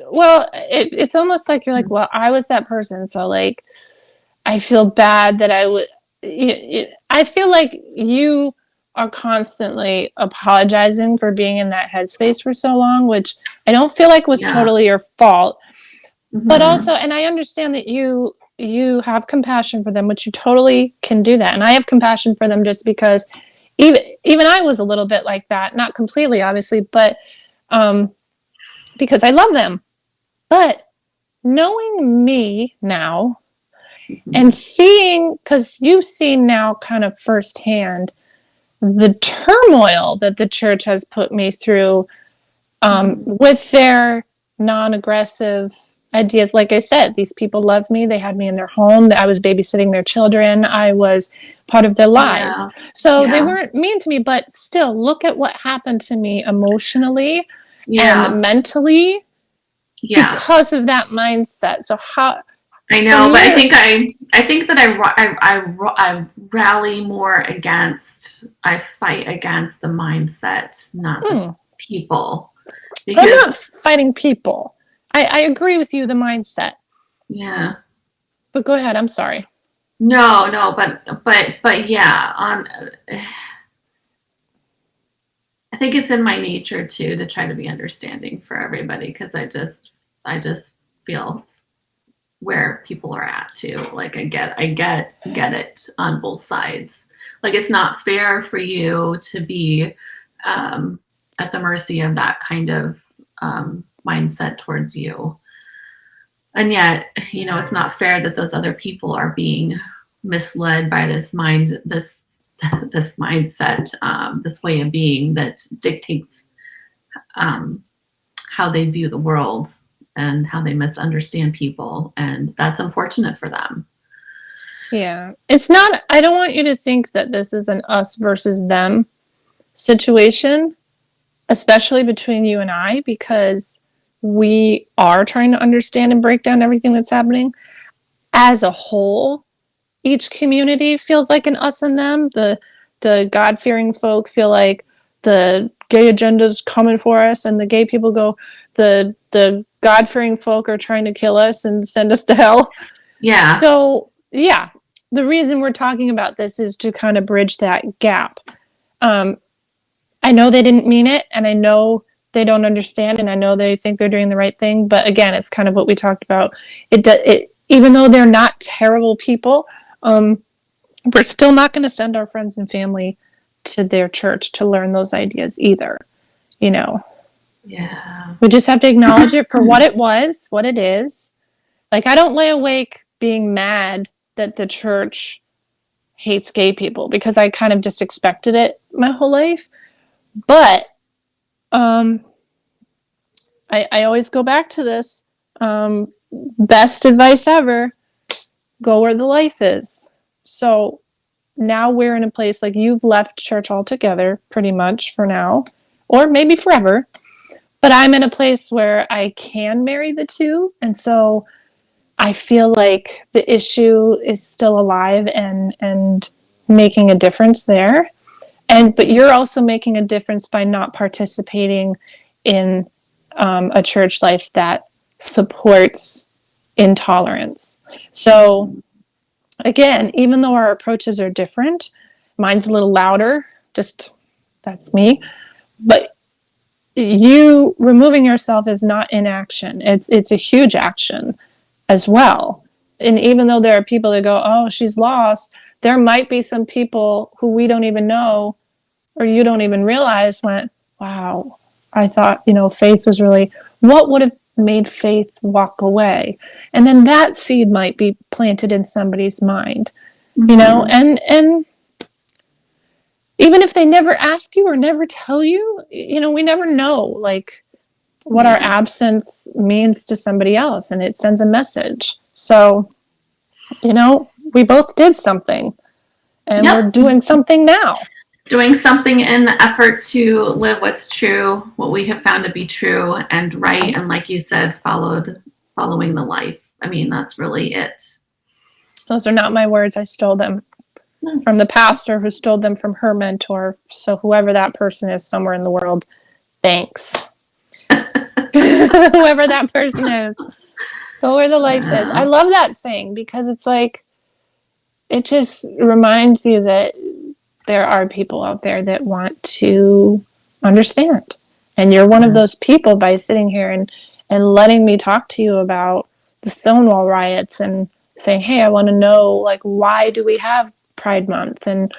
well, it's almost like you're like, well, I was that person, so like, I feel bad that I would. I feel like you are constantly apologizing for being in that headspace for so long, which I don't feel like was totally your fault. Mm-hmm. But also, and I understand that you have compassion for them, which you totally can do that. And I have compassion for them just because even I was a little bit like that, not completely, obviously, but because I love them. But knowing me now and seeing, because you've seen now kind of firsthand the turmoil that the church has put me through with their non-aggressive ideas. Like I said, these people loved me. They had me in their home. I was babysitting their children. I was part of their lives. Yeah. So they Yeah. weren't mean to me, but still, look at what happened to me emotionally Yeah. and mentally Yeah. because of that mindset. So how, I from know, but your, I think that I rally more against, I fight against the mindset, not the hmm, people, I'm because not fighting people. I agree with you, the mindset. yeah, But go ahead. I'm sorry. no, but yeah, on I think it's in my nature too to try to be understanding for everybody because I just feel where people are at too. Like get it on both sides. Like it's not fair for you to be at the mercy of that kind of mindset towards you, and yet it's not fair that those other people are being misled by this mindset, this way of being that dictates um, how they view the world and how they misunderstand people, and that's unfortunate for them. Yeah. It's not, I don't want you to think that this is an us versus them situation, especially between you and I, because we are trying to understand and break down everything that's happening as a whole. Each community feels like an us and them. The God fearing folk feel like the gay agenda's coming for us, and the gay people go, the God fearing folk are trying to kill us and send us to hell. Yeah. So yeah, the reason we're talking about this is to kind of bridge that gap. Um, I know they didn't mean it, and I know they don't understand, and I know they think they're doing the right thing. But again, it's kind of what we talked about. It even though they're not terrible people, we're still not going to send our friends and family to their church to learn those ideas either. You know, Yeah. we just have to acknowledge it for what it was, what it is. Like I don't lay awake being mad that the church hates gay people because I kind of just expected it my whole life. But um, I always go back to this. Best advice ever, go where the life is. So now we're in a place like you've left church altogether, pretty much for now, or maybe forever. But I'm in a place where I can marry the two. And so I feel like the issue is still alive and making a difference there. But you're also making a difference by not participating in a church life that supports intolerance. So again, even though our approaches are different, mine's a little louder, just that's me. But you removing yourself is not inaction. It's a huge action as well. And even though there are people that go, "Oh, she's lost," there might be some people who we don't even know or you don't even realize went, "Wow, I thought, faith was really what would have made faith walk away." And then that seed might be planted in somebody's mind, and even if they never ask you or never tell you, we never know like what our Yeah. absence means to somebody else, and it sends a message. So, we both did something and we're Yep. doing something now. Doing something in the effort to live what's true, what we have found to be true and right, and like you said, following the life. I mean, that's really it. Those are not my words. I stole them from the pastor who stole them from her mentor. So whoever that person is somewhere in the world, thanks. Whoever that person is. Go where the life is. I Yeah. love that thing because it's like, it just reminds you that there are people out there that want to understand. And you're one of Yeah. those people by sitting here and letting me talk to you about the Stonewall riots and saying, hey, I want to know, like, why do we have Pride Month? And,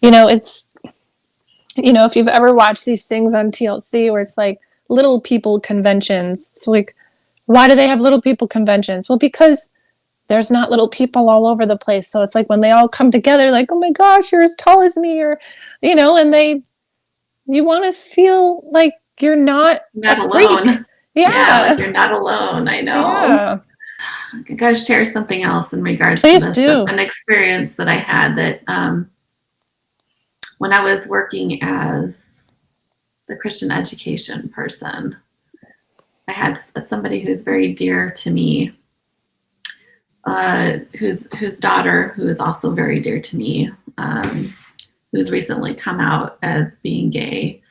it's if you've ever watched these things on TLC where it's like little people conventions, it's like, why do they have little people conventions? Well, because there's not little people all over the place. So it's like when they all come together, like, oh my gosh, you're as tall as me, or, and you want to feel like you're not Not a freak. alone. Yeah, like Yeah. you're not alone. I know. Yeah. I gotta share something else in regards to Please this. do. An experience that I had that when I was working as the Christian education person, I had somebody who's very dear to me, whose daughter, who is also very dear to me, who's recently come out as being gay.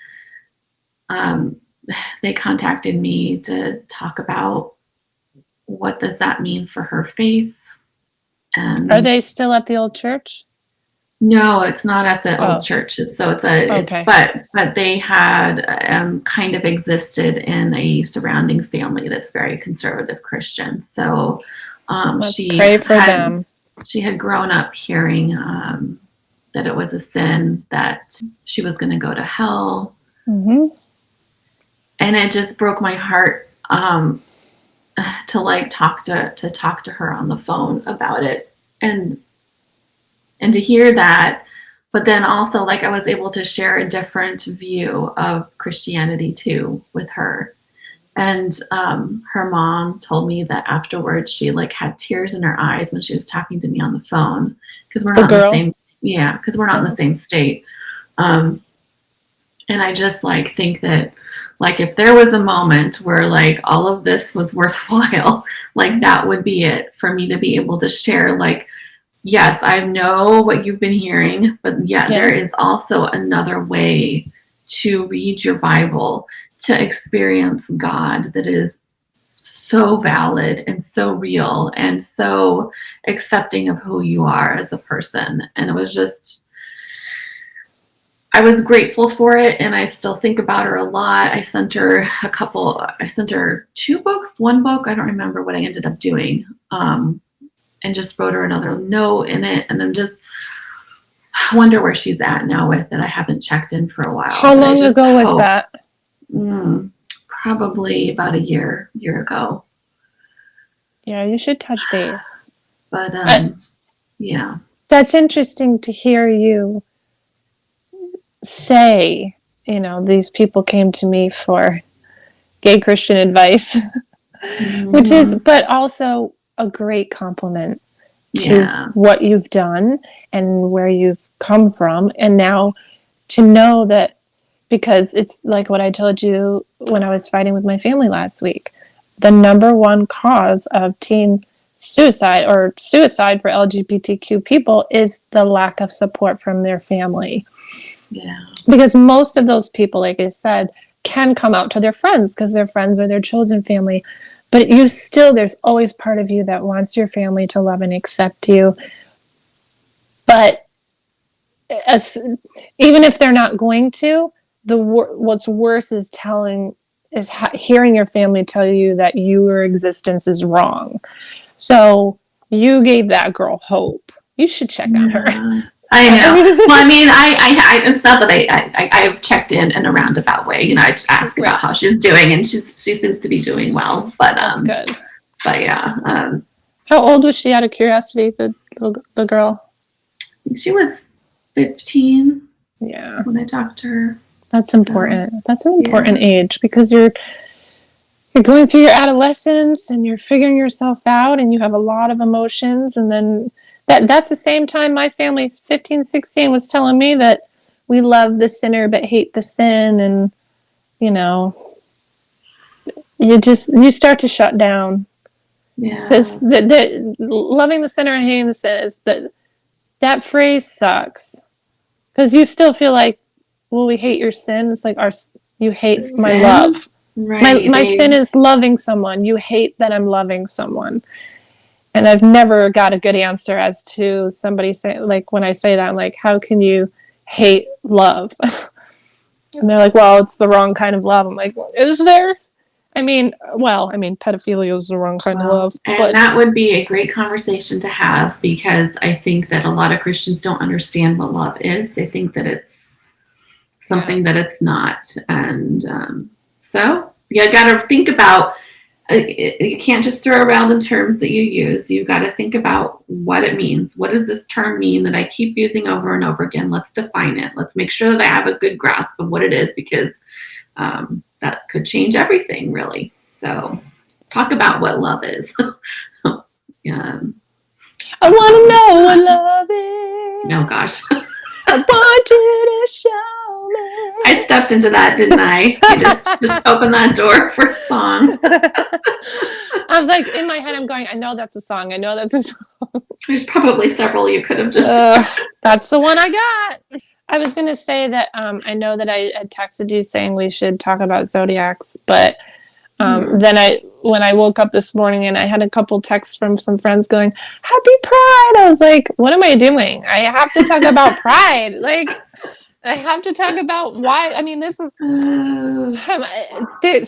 They contacted me to talk about what does that mean for her faith. And Are they still at the old church? no, it's not at the Oh, old church. It's okay. but they had kind of existed in a surrounding family that's very conservative Christian. So Let's pray for them. she had grown up hearing that it was a sin, that she was going to go to hell, Mm-hmm. and it just broke my heart to like talk to her on the phone about it, and to hear that. But then also, like, I was able to share a different view of Christianity too with her. And her mom told me that afterwards she like had tears in her eyes when she was talking to me on the phone, because we're not in the same, yeah, because we're not in the same state. And I just like think that, like, if there was a moment where like all of this was worthwhile, like that would be it for me to be able to share, like, yes, I know what you've been hearing, but yeah, there is also another way to read your Bible, to experience God that is so valid and so real and so accepting of who you are as a person. And it was just, I was grateful for it, and I still think about her a lot. I sent her two books, one book, I don't remember what I ended up doing. And just wrote her another note in it. And I'm just, I wonder where she's at now with it. I haven't checked in for a while. How long ago was that? Probably about a year ago. Yeah, you should touch base. But yeah. That's interesting to hear you say, these people came to me for gay Christian advice, which is, but also a great compliment to what you've done and where you've come from. And now to know that, because it's like what I told you when I was fighting with my family last week, the number one cause of teen suicide or suicide for LGBTQ people is the lack of support from their family. Yeah. Because most of those people, like I said, can come out to their friends because their friends are their chosen family. But there's always part of you that wants your family to love and accept you. But even if they're not going to, what's worse is hearing your family tell you that your existence is wrong. So you gave that girl hope. You should check on her. I know. Well, I mean, I it's not that I've checked in a roundabout way. I just ask about how she's doing, and she seems to be doing well. But that's good. But yeah. How old was she, out of curiosity? The girl. She was 15. Yeah. When I talked to her. That's important. So, that's an important age, because you're going through your adolescence and you're figuring yourself out, and you have a lot of emotions, and then that's the same time my family, 15, 16, was telling me that we love the sinner but hate the sin. And, you start to shut down. Yeah. Because loving the sinner and hating the sin is that phrase sucks. Because you still feel like, well, we hate your sin. It's like you hate my love. Right. My sin is loving someone. You hate that I'm loving someone. And I've never got a good answer as to somebody saying, like, when I say that, I'm like, how can you hate love? And they're like, well, it's the wrong kind of love. I'm like, is there? I mean, pedophilia is the wrong kind of love. And that would be a great conversation to have, because I think that a lot of Christians don't understand what love is. They think that it's something that it's not. And so you got to think about, you can't just throw around the terms that you use. You've got to think about what it means. What does this term mean that I keep using over and over again? Let's define it. Let's make sure that I have a good grasp of what it is, because that could change everything, really. So let's talk about what love is. I want to know what love is. Oh, gosh. I want you to show me. I stepped into that, didn't I? You just opened that door for a song. I was like, in my head, I'm going, I know that's a song. I know that's a song. There's probably several you could have just... That's the one I got. I was going to say that I know that I had texted you saying we should talk about zodiacs, but then when I woke up this morning and I had a couple texts from some friends going, Happy Pride. I was like, what am I doing? I have to talk about Pride. Like, I have to talk about why. I mean, this is...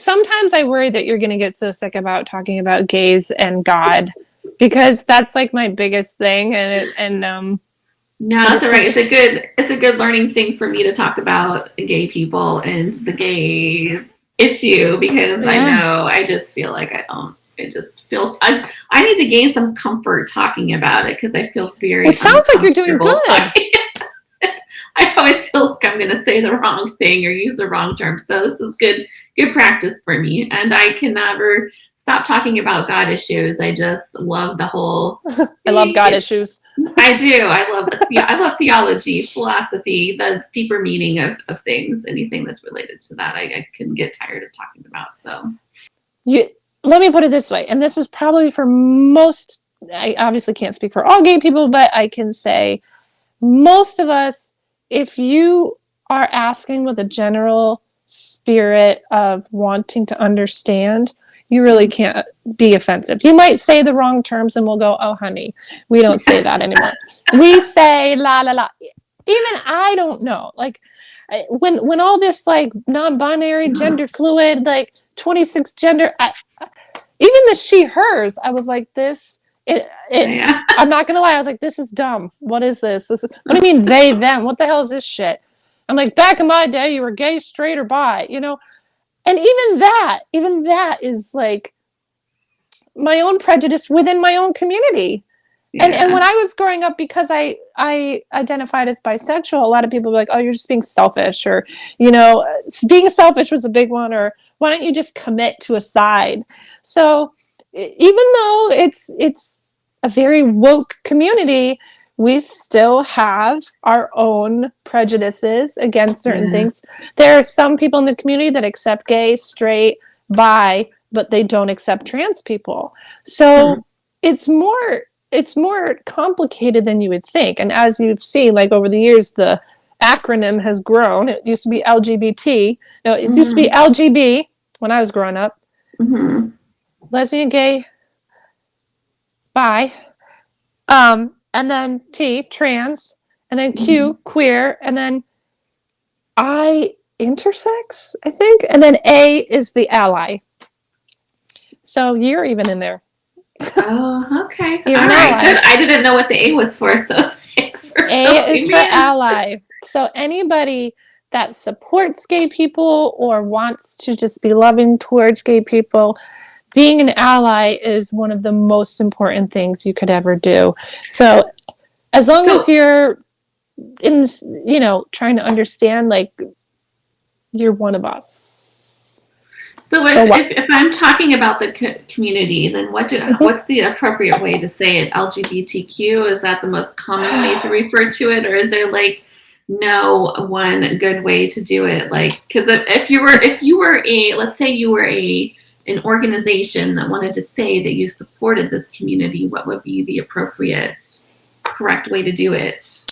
sometimes I worry that you're going to get so sick about talking about gays and God, because that's like my biggest thing. No, that's all right. It's a good learning thing for me to talk about gay people and the gay issue, because I just feel like I need to gain some comfort talking about it, because I feel very... It sounds like you're doing good. I always feel like I'm going to say the wrong thing or use the wrong term. So this is good practice for me. And I can never stop talking about God issues. I just love the whole... I love God issues. I do. I love theology, philosophy, the deeper meaning of things. Anything that's related to that, I can get tired of talking about. So let me put it this way. And this is probably for most... I obviously can't speak for all gay people, but I can say most of us, if you are asking with a general spirit of wanting to understand, you really can't be offensive. You might say the wrong terms and we'll go, oh, honey, we don't say that anymore. We say la, la, la. Even I don't know. Like, when all this, like, non-binary, gender fluid, like, 26 gender, even the she, hers, I was like, this... I'm not gonna lie, I was like, this is dumb. What is this? What do you mean they, them? What the hell is this shit? I'm like, back in my day, you were gay, straight, or bi, you know? And even that is like my own prejudice within my own community. Yeah. And when I was growing up, because I identified as bisexual, a lot of people were like, oh, you're just being selfish, or, you know, being selfish was a big one, or why don't you just commit to a side? So even though it's a very woke community, we still have our own prejudices against certain things. There are some people in the community that accept gay, straight, bi, but they don't accept trans people. So it's more complicated than you would think. And as you've seen, like, over the years, the acronym has grown. It used to be LGBT. No, it used to be LGB when I was growing up. Lesbian, gay, bi, and then T, trans, and then Q, queer, and then I, intersex, I think, and then A is the ally. So you're even in there. Oh, okay. All right, good. I didn't know what the A was for, so thanks for A is for ally. So anybody that supports gay people or wants to just be loving towards gay people, being an ally is one of the most important things you could ever do. So as long as you're in this, you know, trying to understand, like, you're one of us. So if I'm talking about the community, then what's the appropriate way to say it? LGBTQ, is that the most common way to refer to it, or is there like no one good way to do it? Like, because if you were a, let's say you were an organization that wanted to say that you supported this community, what would be the appropriate, correct way to do it?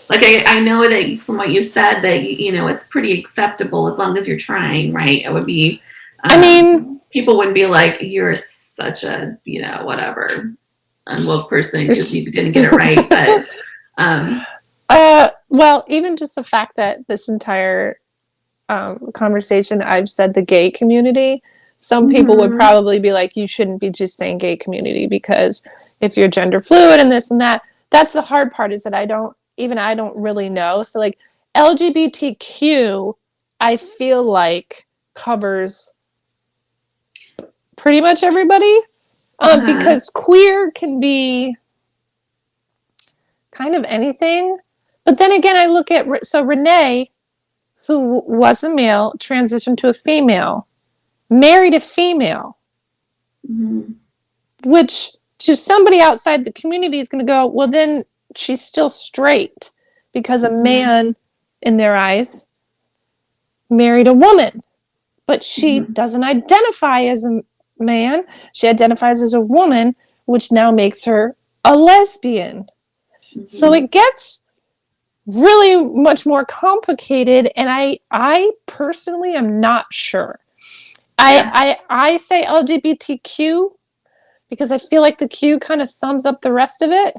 Like, I know that from what you said that, you know, it's pretty acceptable as long as you're trying, right? It would be, I mean, people wouldn't be like, you're such a, you know, whatever, unwoke person because you didn't get it right. But, well, even just the fact that this entire conversation, I've said the gay community, some people would probably be like, you shouldn't be just saying gay community, because if you're gender fluid and this and that, that's the hard part, is that I don't really know. So, like, LGBTQ, I feel like covers pretty much everybody, Uh-huh. because queer can be kind of anything. But then again, I look at, so Renee, who was a male, transitioned to a female, married a female, Mm-hmm. which to somebody outside the community is going to go, well, then she's still straight because a Mm-hmm. man, in their eyes, married a woman. But she Mm-hmm. doesn't identify as a man. She identifies as a woman, which now makes her a lesbian. So Mm-hmm. it gets really much more complicated, and I personally am not sure. Yeah. I say LGBTQ because I feel like the Q kind of sums up the rest of it.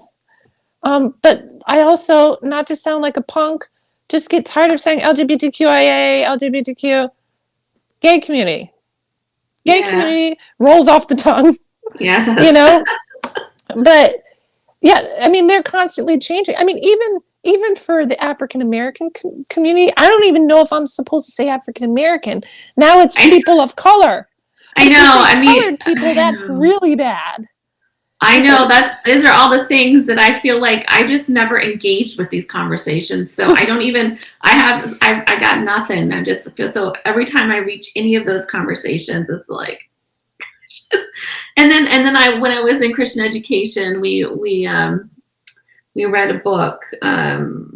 But I also, not to sound like a punk, just get tired of saying LGBTQIA, LGBTQ, gay community. Gay Yeah. community rolls off the tongue, Yeah, it you does. know? But yeah, I mean, they're constantly changing. I mean, even for the African American community, I don't even know if I'm supposed to say African American. Now it's I people of color. I But if you know. say I mean, colored people, I that's know. really bad. I You know say, that's these are all the things that I feel like I just never engaged with these conversations. So I don't even I got nothing. I just feel so every time I reach any of those conversations, it's like and then I when I was in Christian education, we read a book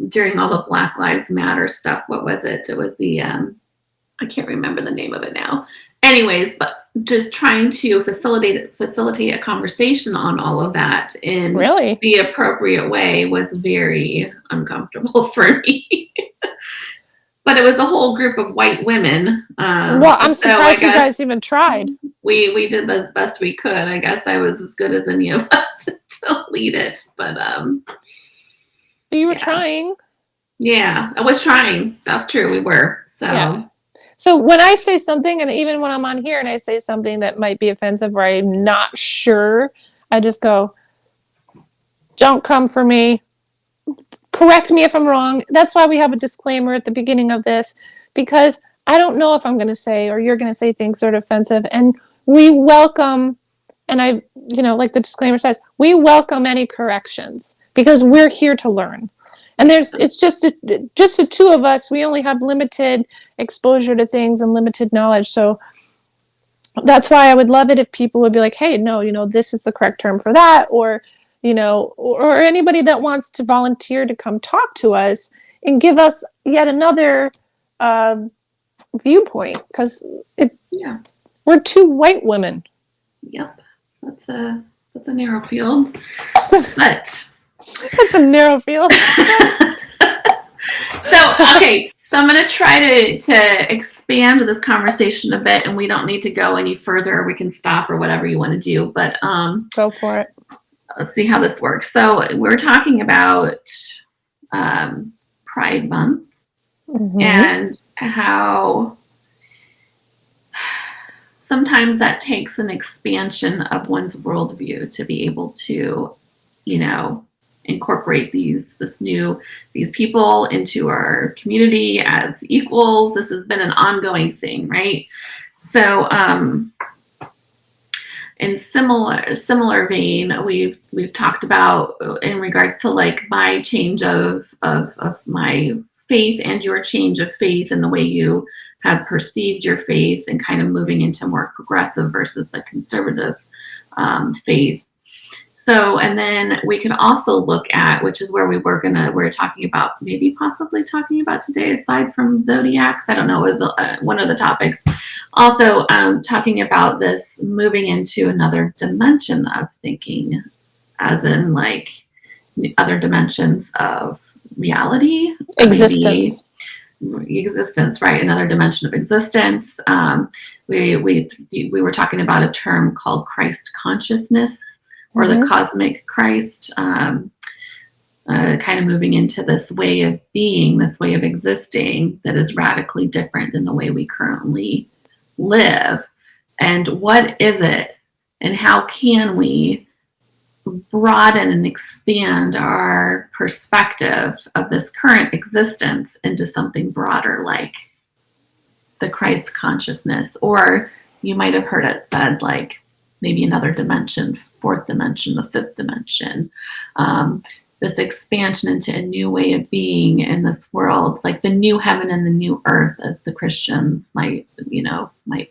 during all the Black Lives Matter stuff. What was it? It was the I can't remember the name of it now. Anyways, but just trying to facilitate a conversation on all of that in really? the appropriate way was very uncomfortable for me. But it was a whole group of white women, Well, I'm so I surprised you guess guys even tried. we did the best we could. I guess I was as good as any of us to lead it, but But you were yeah, trying. yeah, I was trying. That's true, we were. Yeah. So So when I say something, and even when I'm on here and I say something that might be offensive or I'm not sure, I just go, don't come for me. Correct me if I'm wrong. That's why we have a disclaimer at the beginning of this, because I don't know if I'm going to say or you're going to say things that are offensive. And we welcome, and I, like the disclaimer says, we welcome any corrections because we're here to learn. And it's just the two of us. We only have limited exposure to things and limited knowledge. So that's why I would love it if people would be like, hey, no, this is the correct term for that, or anybody that wants to volunteer to come talk to us and give us yet another uh, viewpoint, because yeah, we're two white women. yep, that's a narrow field, but That's a narrow field. so okay, so I'm going to try to expand this conversation a bit, and we don't need to go any further. We can stop or whatever you want to do, but Go for it. let's see how this works. So we're talking about Pride Month Mm-hmm. and how sometimes that takes an expansion of one's worldview to be able to, incorporate these people into our community as equals. This has been an ongoing thing, right? So in similar vein, we've talked about in regards to like my change of my faith and your change of faith and the way you have perceived your faith and kind of moving into more progressive versus a conservative faith. So, and then we can also look at, which is where we're talking about, maybe possibly talking about today, aside from zodiacs. I don't know, is one of the topics. Also, talking about this moving into another dimension of thinking, as in like other dimensions of reality, maybe Existence. existence, right? Another dimension of existence. We were talking about a term called Christ consciousness or the Mm-hmm. cosmic Christ, kind of moving into this way of being, this way of existing that is radically different than the way we currently live. And what is it? And how can we broaden and expand our perspective of this current existence into something broader, like the Christ consciousness, or you might have heard it said like maybe another dimension, fourth dimension, the fifth dimension, this expansion into a new way of being in this world, like the new heaven and the new earth, as the Christians might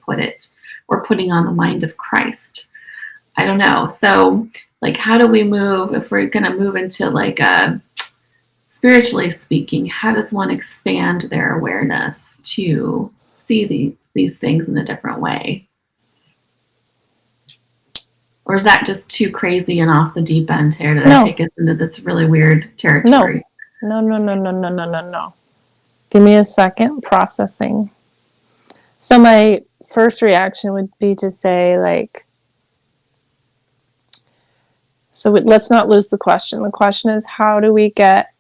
put it, or putting on the mind of Christ. I don't know. So like, how do we move, if we're going to move into like a spiritually speaking, how does one expand their awareness to see these things in a different way? Or is that just too crazy and off the deep end here? Did I take us into this really weird territory? No. Give me a second. Processing. So my first reaction would be to say, like, so let's not lose the question. The question is, how do we get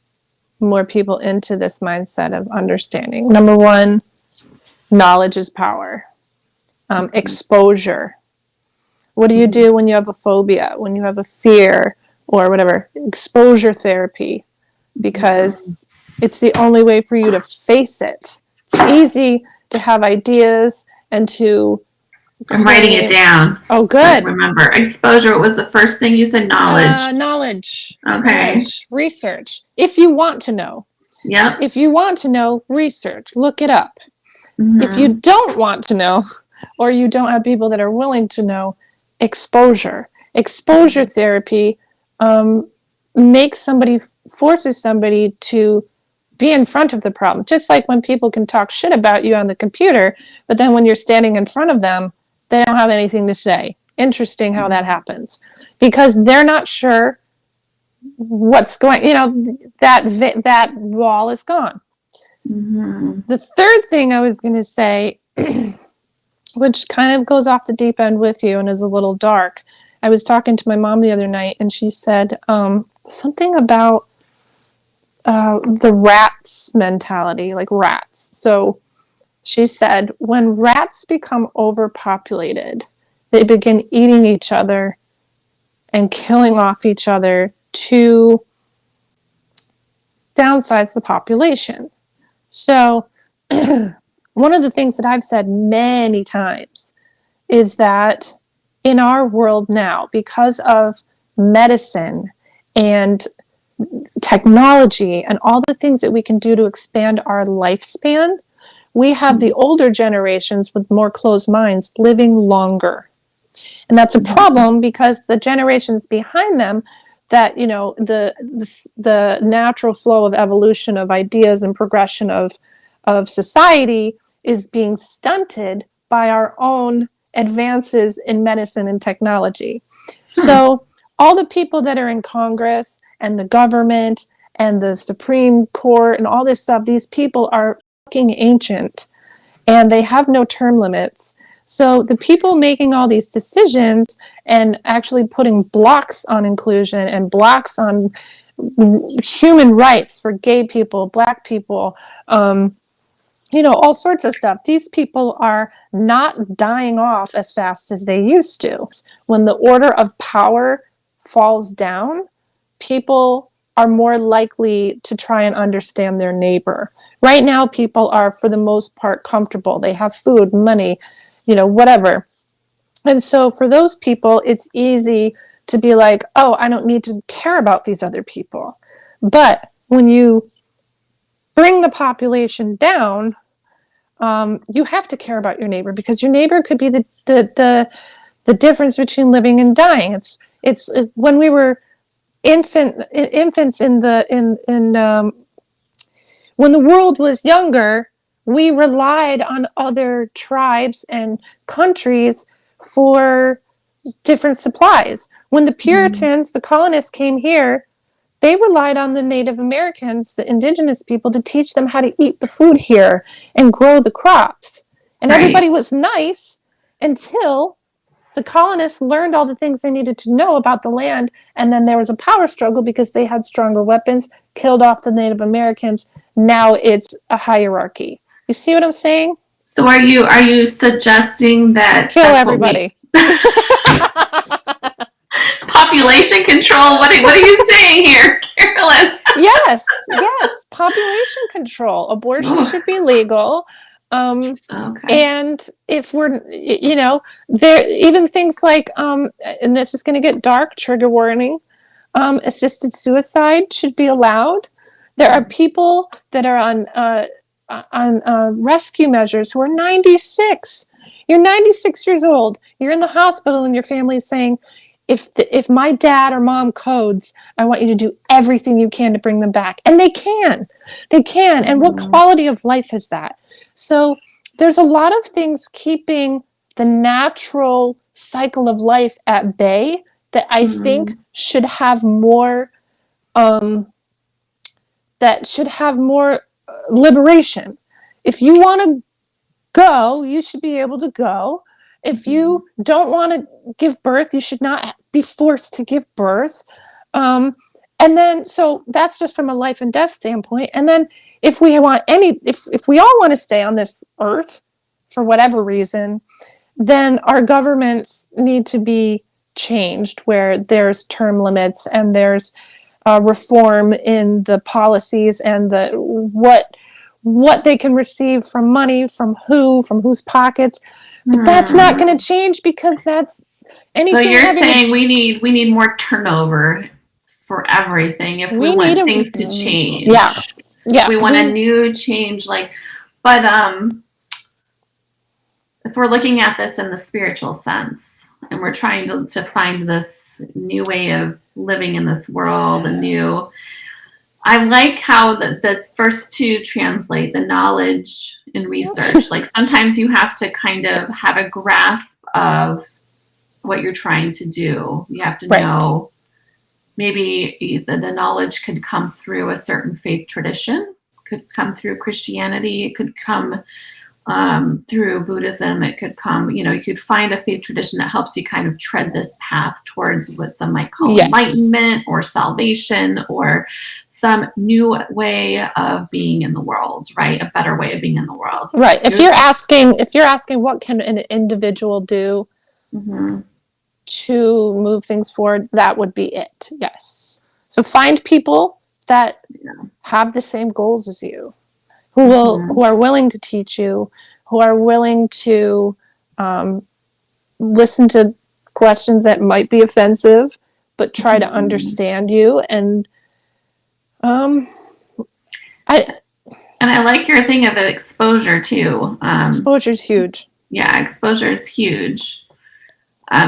more people into this mindset of understanding? Number one, knowledge is power. Exposure. What do you do when you have a phobia, when you have a fear or whatever? Exposure therapy, because it's the only way for you to face it. It's easy to have ideas and to... I'm writing it down. Oh, good. So remember, exposure was the first thing you said. Knowledge. Knowledge. Okay. Knowledge. Research. If you want to know. Yep. If you want to know, research. Look it up. Mm-hmm. If you don't want to know, or you don't have people that are willing to know, exposure. Exposure therapy forces somebody to be in front of the problem. Just like when people can talk shit about you on the computer, but then when you're standing in front of them, they don't have anything to say. Interesting how that happens. Because they're not sure what's going, that wall is gone. Mm-hmm. The third thing I was going to say, which kind of goes off the deep end with you and is a little dark. I was talking to my mom the other night, and she said something about the rats mentality, like rats. So she said, when rats become overpopulated, they begin eating each other and killing off each other to downsize the population. So one of the things that I've said many times is that in our world now, because of medicine and technology and all the things that we can do to expand our lifespan, we have the older generations with more closed minds living longer. And that's a problem because the generations behind them, that, the natural flow of evolution of ideas and progression of society is being stunted by our own advances in medicine and technology. So all the people that are in Congress and the government and the Supreme Court and all this stuff, these people are fucking ancient and they have no term limits. So the people making all these decisions and actually putting blocks on inclusion and blocks on human rights for gay people, black people, all sorts of stuff. These people are not dying off as fast as they used to. When the order of power falls down, people are more likely to try and understand their neighbor. Right now, people are, for the most part, comfortable. They have food, money, whatever. And so for those people, it's easy to be like, oh, I don't need to care about these other people. But when you bring the population down, you have to care about your neighbor, because your neighbor could be the difference between living and dying. It's when we were infants when the world was younger, we relied on other tribes and countries for different supplies. When the Puritans, the colonists, came here, they relied on the Native Americans, the indigenous people, to teach them how to eat the food here and grow the crops. And everybody was nice until the colonists learned all the things they needed to know about the land, and then there was a power struggle because they had stronger weapons, killed off the Native Americans. Now it's a hierarchy. You see what I'm saying? So are you suggesting that kill everybody? Population control. What are you saying here, Carolyn? Yes, yes. Population control. Abortion Oh, should be legal. Um, okay. and if we're, there, even things like, and this is going to get dark, trigger warning, assisted suicide should be allowed. There are people that are on rescue measures who are 96. You're 96 years old. You're in the hospital, and your family is saying, if my dad or mom codes, I want you to do everything you can to bring them back. And they can. And what Mm-hmm. quality of life is that? So there's a lot of things keeping the natural cycle of life at bay that I think Mm-hmm. should have more um, liberation. If you want to go, you should be able to go. If Mm-hmm. you don't want to give birth, you should not be forced to give birth. Um, and then, so that's just from a life and death standpoint. And then, if we want if we all want to stay on this earth for whatever reason, then our governments need to be changed where there's term limits and there's reform in the policies and the what they can receive from money, from whose pockets. But that's not Hmm. going to change because that's So anything you're having a. saying we need more turnover for everything if we We need want a. things to Yeah, change. If yeah. we want a new change, like, but if we're looking at this in the spiritual sense and we're trying to find this new way of living in this world, a new, I like how the first two translate the knowledge and research. Like sometimes you have to kind of have Yes. a grasp of what you're trying to do. You have to Right. know maybe the knowledge could come through a certain faith tradition, could come through Christianity, it could come through Buddhism, it could come, you could find a faith tradition that helps you kind of tread this path towards what some might call Yes. enlightenment or salvation or some new way of being in the world, right? A better way of being in the world. Right. If you're asking what can an individual do Mm-hmm. to move things forward, that would be it. Yes. So find people that Yeah. have the same goals as you, Mm-hmm. who are willing to teach you, who are willing to um, listen to questions that might be offensive, but try to Mm-hmm. understand you. And um, I And I like your thing of exposure too. exposure is huge. Yeah, exposure is huge.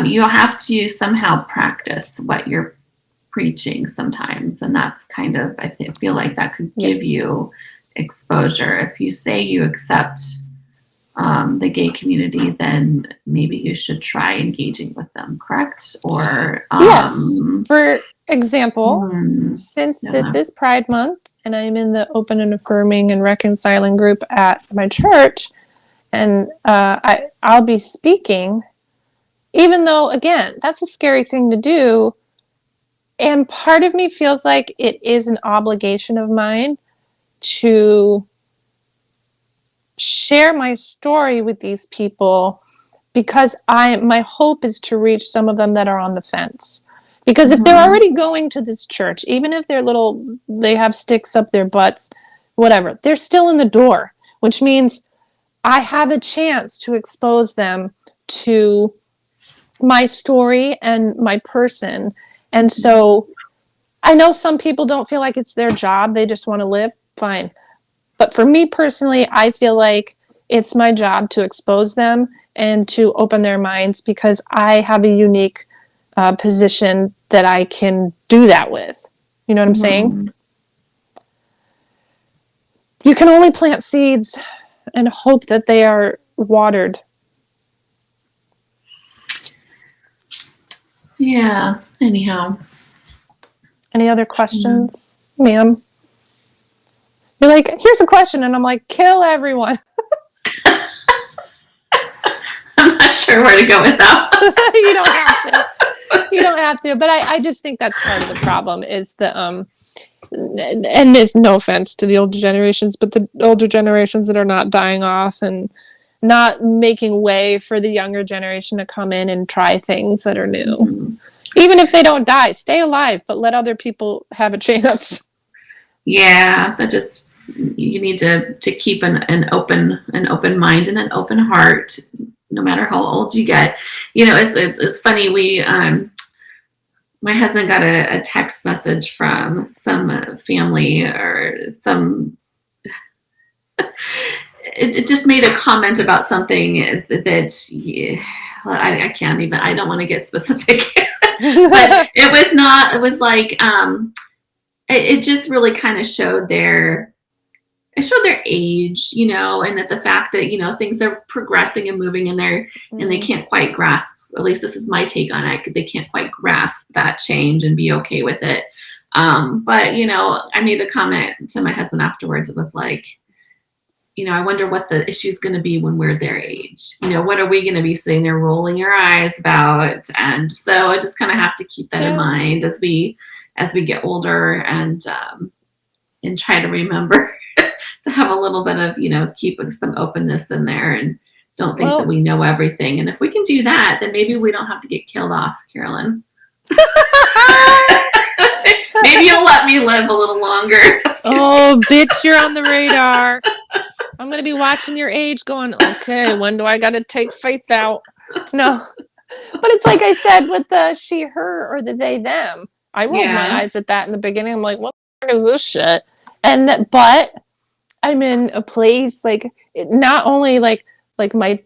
You'll have to somehow practice what you're preaching sometimes, and that's kind of feel like that could give Yes. you exposure. If you say you accept the gay community, then maybe you should try engaging with them, correct? Or Yes. For example, since this yeah. is Pride Month and I'm in the open and affirming and reconciling group at my church, and I'll be speaking, even though, again, that's a scary thing to do. And part of me feels like it is an obligation of mine to share my story with these people because my hope is to reach some of them that are on the fence. Because if they're Mm-hmm. already going to this church, even if they have sticks up their butts, whatever, they're still in the door, which means I have a chance to expose them to my story and my person. And so I know some people don't feel like it's their job, they just want to live. Fine. But for me personally, I feel like it's my job to expose them and to open their minds because I have a unique position that I can do that with. You know what I'm saying? Mm-hmm. You can only plant seeds and hope that they are watered. Yeah. Anyhow. Any other Yeah. questions, ma'am? You're like, here's a question, and I'm like, kill everyone. I'm not sure where to go with that. You don't have to. You don't have to. But I just think that's part of the problem is the and there's no offense to the older generations, but the older generations that are not dying off and not making way for the younger generation to come in and try things that are new. Mm-hmm. Even if they don't die, stay alive, but let other people have a chance. Yeah, that just, you need to keep an open mind and an open heart, no matter how old you get. You know, it's funny. My husband got a text message from some family or some. It just made a comment about something that, yeah, I can't even. I don't want to get specific, but it was not. It was like it just really kind of showed their age, you know, and that the fact that, you know, things are progressing and moving and and they can't quite grasp, at least this is my take on it, they can't quite grasp that change and be okay with it. But, you know, I made a comment to my husband afterwards. It was like, you know, I wonder what the issue is going to be when we're their age. You know, what are we going to be sitting there rolling our eyes about? And so I just kind of have to keep that in mind as we get older, and try to remember to have a little bit of, you know, keep some openness in there, and don't think that we know everything. And if we can do that, then maybe we don't have to get killed off, Carolyn. Maybe you'll let me live a little longer. Oh, bitch, you're on the radar. I'm going to be watching your age going, okay, when do I got to take Faith out? No. But it's like I said with the she, her, or the they, them. I rolled my eyes at that in the beginning. I'm like, what the fuck is this shit? But I'm in a place like, not only like I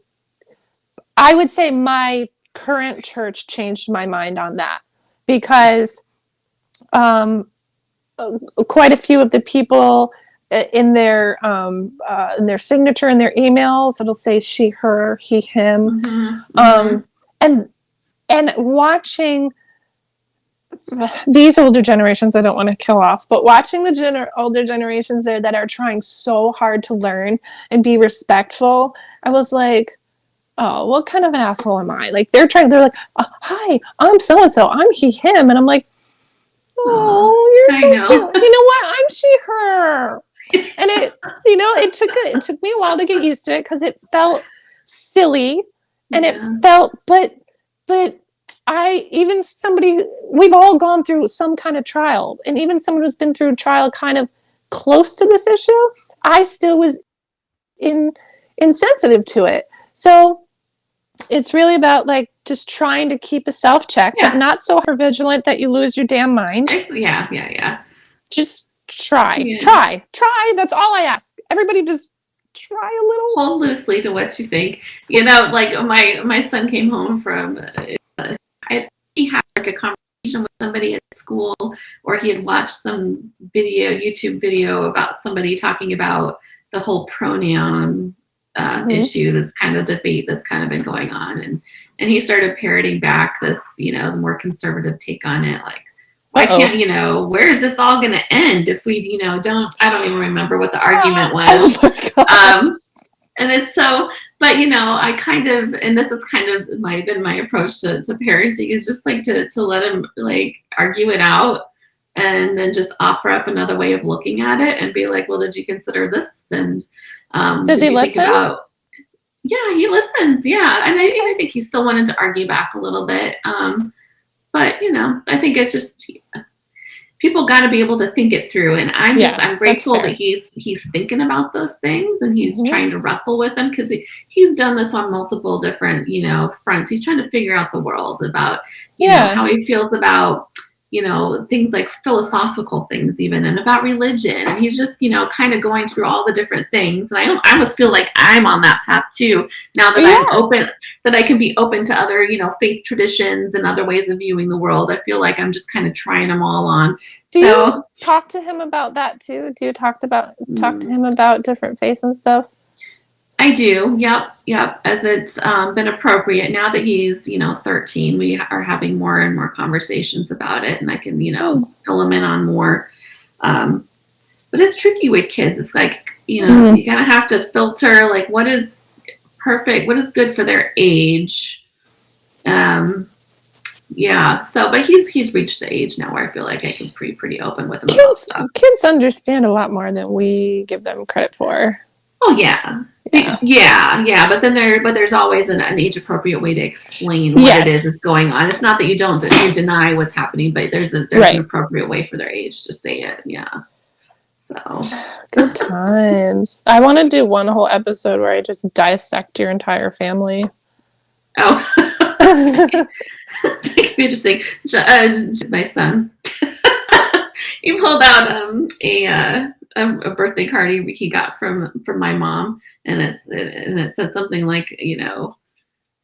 would say my current church changed my mind on that, because quite a few of the people in their signature, in their emails, it'll say she, her, he, him. And watching these older generations, I don't want to kill off, but watching the older generations there that are trying so hard to learn and be respectful, I was like, oh, what kind of an asshole am I? Like, they're like, hi, I'm so-and-so, I'm he, him. And I'm like, oh, you're so cute. You know what? I'm she, her. And it, you know, it took me a while to get used to it, because it felt silly, and it felt, but we've all gone through some kind of trial, and even someone who's been through a trial kind of close to this issue, I still was insensitive to it. So it's really about like just trying to keep a self-check, but not so hypervigilant that you lose your damn mind. Yeah. Just try. That's all I ask. Everybody just try a little. Hold loosely to what you think. You know, like my son came home from, he had like a conversation with somebody at school, or he had watched some YouTube video about somebody talking about the whole pronoun issue, this kind of debate that's kind of been going on, and he started parroting back this, you know, the more conservative take on it, like, why can't, you know, where is this all going to end if we, you know, I don't even remember what the argument was. And it's so, but, you know, I kind of, and this is kind of been my approach to parenting, is just like to let him like argue it out, and then just offer up another way of looking at it, and be like, well, did you consider this? And does he listen? Yeah, he listens. Yeah. And I think he's still wanting to argue back a little bit. But, you know, I think it's just, people got to be able to think it through. And I'm grateful that he's thinking about those things, and he's trying to wrestle with them, because he's done this on multiple different, you know, fronts. He's trying to figure out the world, about, you know, how he feels about, you know, things like philosophical things even, and about religion. And he's just, you know, kind of going through all the different things. And I almost feel like I'm on that path too, now that I'm open, that I can be open to other, you know, faith traditions and other ways of viewing the world. I feel like I'm just kind of trying them all on. Do you talk to him about that too? Do you talk to him about different faiths and stuff? I do. Yep. As it's been appropriate, now that he's, you know, 13, we are having more and more conversations about it, and I can, you know, fill him in on more. But it's tricky with kids. It's like, you know, you gotta have to filter, like, what is perfect, what is good for their age. Yeah. So, but he's reached the age now where I feel like I can be pretty open with him about stuff. Kids understand a lot more than we give them credit for. Oh yeah. Yeah. Yeah, but there's always an age appropriate way to explain what it is that's going on. It's not that you deny what's happening, but there's an appropriate way for their age to say it. Yeah. So good times. I want to do one whole episode where I just dissect your entire family. Oh, that could be interesting. My son, he pulled out a birthday card he got from my mom, and it said something like,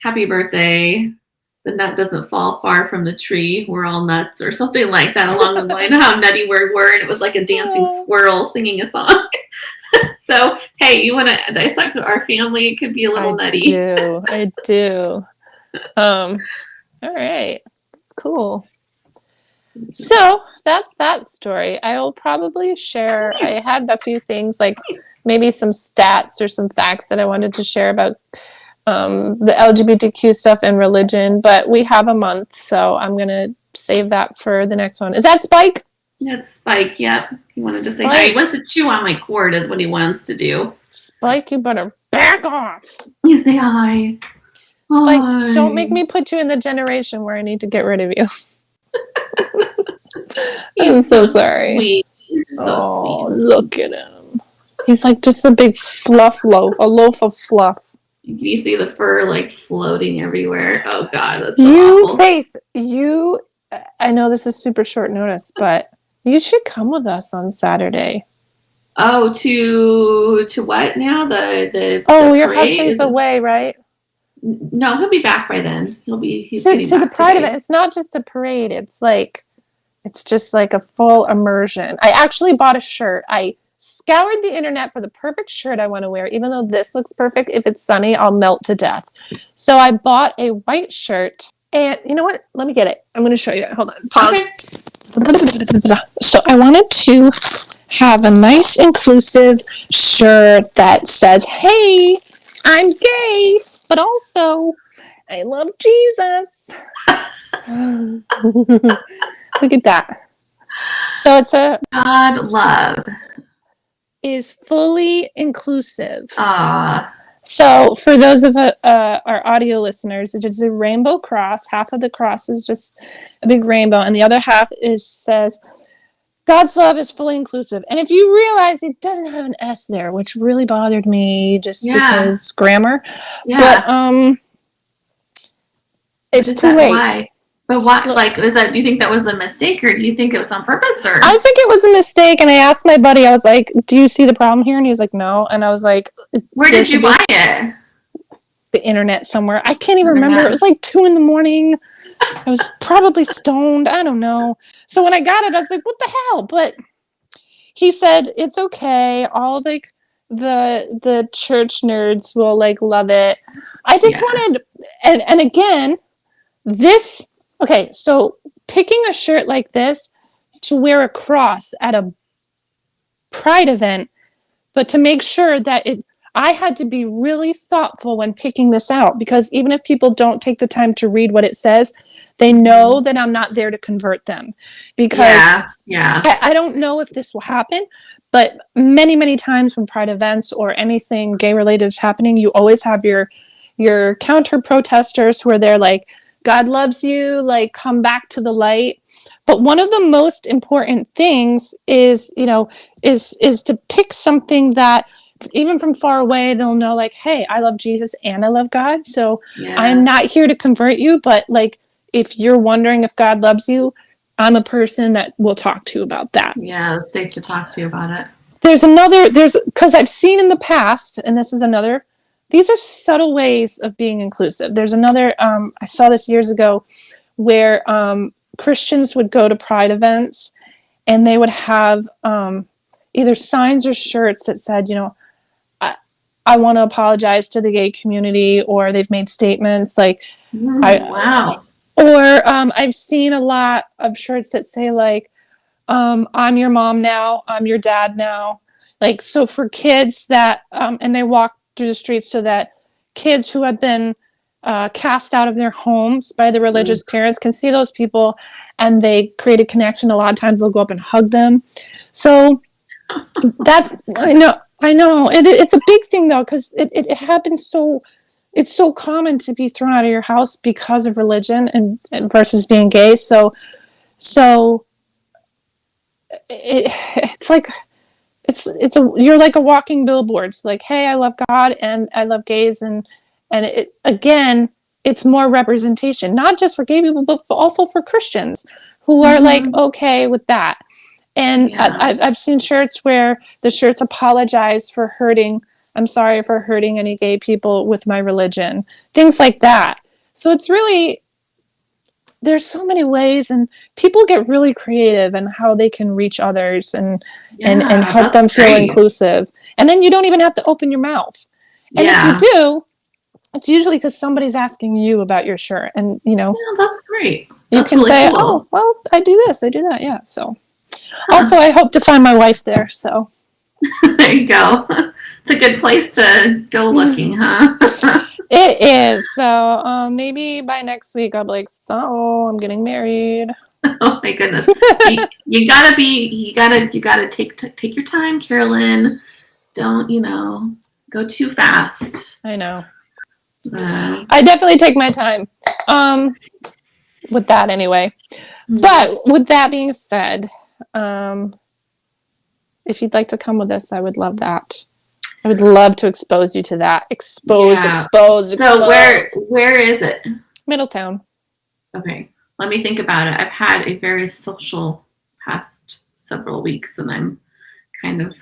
happy birthday. The nut doesn't fall far from the tree. We're all nuts, or something like that, along the line of how nutty we were. And it was like a dancing squirrel singing a song. So, hey, you want to dissect our family? It could be a little nutty. I do. All right. That's cool. So that's that story. I will probably share. I had a few things, like maybe some stats or some facts that I wanted to share about the LGBTQ stuff and religion, but we have a month, so I'm going to save that for the next one. Is that Spike? That's Spike, yep. He wanted to say hi. He wants to chew on my cord is what he wants to do. Spike, you better back off. You say hi. Spike, hi. Don't make me put you in the generation where I need to get rid of you. I'm so sorry. Sweet. You're so sweet. Look at him. He's like just a big fluff loaf, a loaf of fluff. You see the fur like floating everywhere. Oh God, that's so awful. Faith, I know this is super short notice, but you should come with us on Saturday. Oh, to what now? The your husband's away, right? No, he'll be back by then. He's to the pride event. It's not just a parade. It's just like a full immersion. I actually bought a shirt. I scoured the internet for the perfect shirt I want to wear. Even though this looks perfect, if it's sunny, I'll melt to death. So I bought a white shirt. And you know what? Let me get it. I'm going to show you. Hold on. Pause. Okay. So I wanted to have a nice inclusive shirt that says, hey, I'm gay, but also I love Jesus. Look at that. So it's a God love is fully inclusive. Ah. So for those of our audio listeners, it is a rainbow cross. Half of the cross is just a big rainbow, and the other half says, God's love is fully inclusive. And if you realize it doesn't have an S there, which really bothered me just because grammar. Yeah. But it's too late. Why? But why? Like, do you think that was a mistake, or do you think it was on purpose? Or I think it was a mistake, and I asked my buddy. I was like, "Do you see the problem here?" And he was like, "No." And I was like, "Where did you buy it?" The internet somewhere. I can't even remember. It was like 2 a.m. I was probably stoned. I don't know. So when I got it, I was like, "What the hell?" But he said it's okay. All like the church nerds will like love it. I just wanted, and again, this. Okay, so picking a shirt like this to wear a cross at a pride event, but to make sure that I had to be really thoughtful when picking this out, because even if people don't take the time to read what it says, they know that I'm not there to convert them. Because I don't know if this will happen, but many, many times when pride events or anything gay related is happening, you always have your counter protesters who are there like, God loves you, like, come back to the light. But one of the most important things is to pick something that even from far away, they'll know like, hey, I love Jesus and I love God. So I'm not here to convert you. But like, if you're wondering if God loves you, I'm a person that will talk to you about that. Yeah, it's safe to talk to you about it. Because I've seen in the past, and this is another, these are subtle ways of being inclusive. There's another, I saw this years ago, where Christians would go to pride events and they would have either signs or shirts that said, I want to apologize to the gay community, or they've made statements like, wow. Or I've seen a lot of shirts that say like, I'm your mom now, I'm your dad now. Like, so for kids that, and they walk through the streets so that kids who have been cast out of their homes by the religious parents can see those people, and they create a connection. A lot of times they'll go up and hug them. So I know. It's a big thing though, because it happens so. It's so common to be thrown out of your house because of religion and versus being gay. So it's like you're like a walking billboard. It's like, hey, I love God and I love gays, and it again, it's more representation, not just for gay people, but also for Christians who are like okay with that. And Yeah. I've seen shirts where the shirts apologize for hurting. I'm sorry for hurting any gay people with my religion. Things like that. So it's really, there's so many ways, and people get really creative in how they can reach others and Yeah, help that's them feel great. inclusive. And then you don't even have to open your mouth. And if you Yeah. do, it's usually because somebody's asking you about your shirt, and Yeah, that's great. you That's can really say, cool. "Oh, well, I do this, I do that." Yeah. So Huh. also, I hope to find my wife there. So There you go. It's a good place to go looking, huh? it is. So maybe by next week I'll be like, so I'm getting married. Oh my goodness. You gotta be you gotta take your time, Carolyn. Don't, go too fast. I know. Uh, I definitely take my time. Um, with that anyway. mm, But with that being said, um, if you'd like to come with us, I would love that. I would love to expose you to that. Expose, yeah. expose, So expose. where is it? Middletown. Okay. Let me think about it. I've had a very social past several weeks and I'm kind of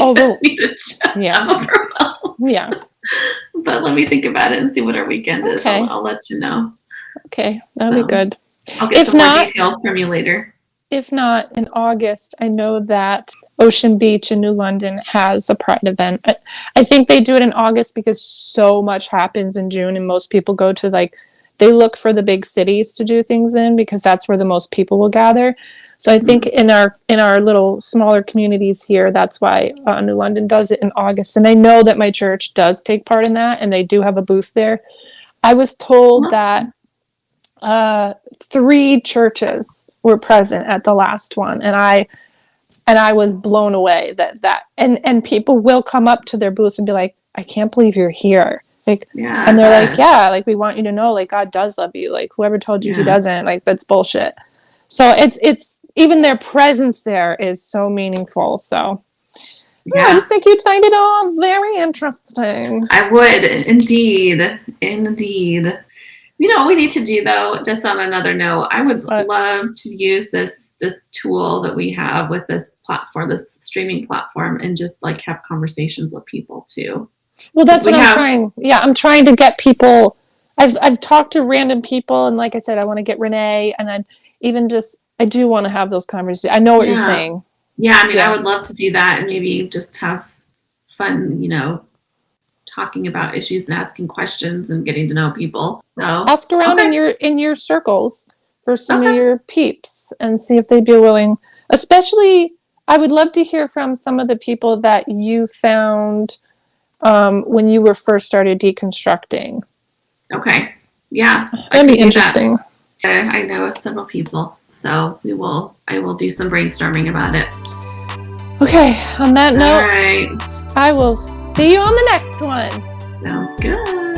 Although, need to shut yeah, up for a while. yeah. But let me think about it and see what our weekend is. Okay, I'll let you know. okay, that'll be So good. I'll get If some more not, details from you later. if not in August, I know that Ocean Beach in New London has a Pride event. I think they do it in August because so much happens in June, and most people go to like they look for the big cities to do things in because that's where the most people will gather. So I think Mm. in our little smaller communities here, that's why New London does it in August. And I know that my church does take part in that, and they do have a booth there. I was told Well, that 3 churches were present at the last one, and I was blown away and people will come up to their booths and be like, I can't believe you're here. Like, yeah, I and they're like, bet. yeah, like we want you to know, like God does love you. Like whoever told you he Yeah. doesn't, like that's bullshit. So it's even their presence there is so meaningful. So yeah, I Yeah. just think you'd find it all very interesting. I would indeed. Indeed. You know what we need to do though, just on another note, I would But love to use this tool that we have with this platform, this streaming platform, and just like have conversations with people too. well, Because that's what we I'm have trying. Yeah, I'm trying to get people. I've talked to random people, and like I said, I want to get Renee, and I even just I do want to have those conversations. I know what you're yeah. saying. Yeah, I mean I Yeah, would love to do that and maybe just have fun, talking about issues and asking questions and getting to know people. So ask around okay. in your circles for some of Okay. your peeps and see if they'd be willing. Especially, I would love to hear from some of the people that you found when you were first started deconstructing. Okay. Yeah, I That'd be could do that. interesting. I know several people. So I will do some brainstorming about it. Okay, on that All note, right. I will see you on the next one. Sounds good.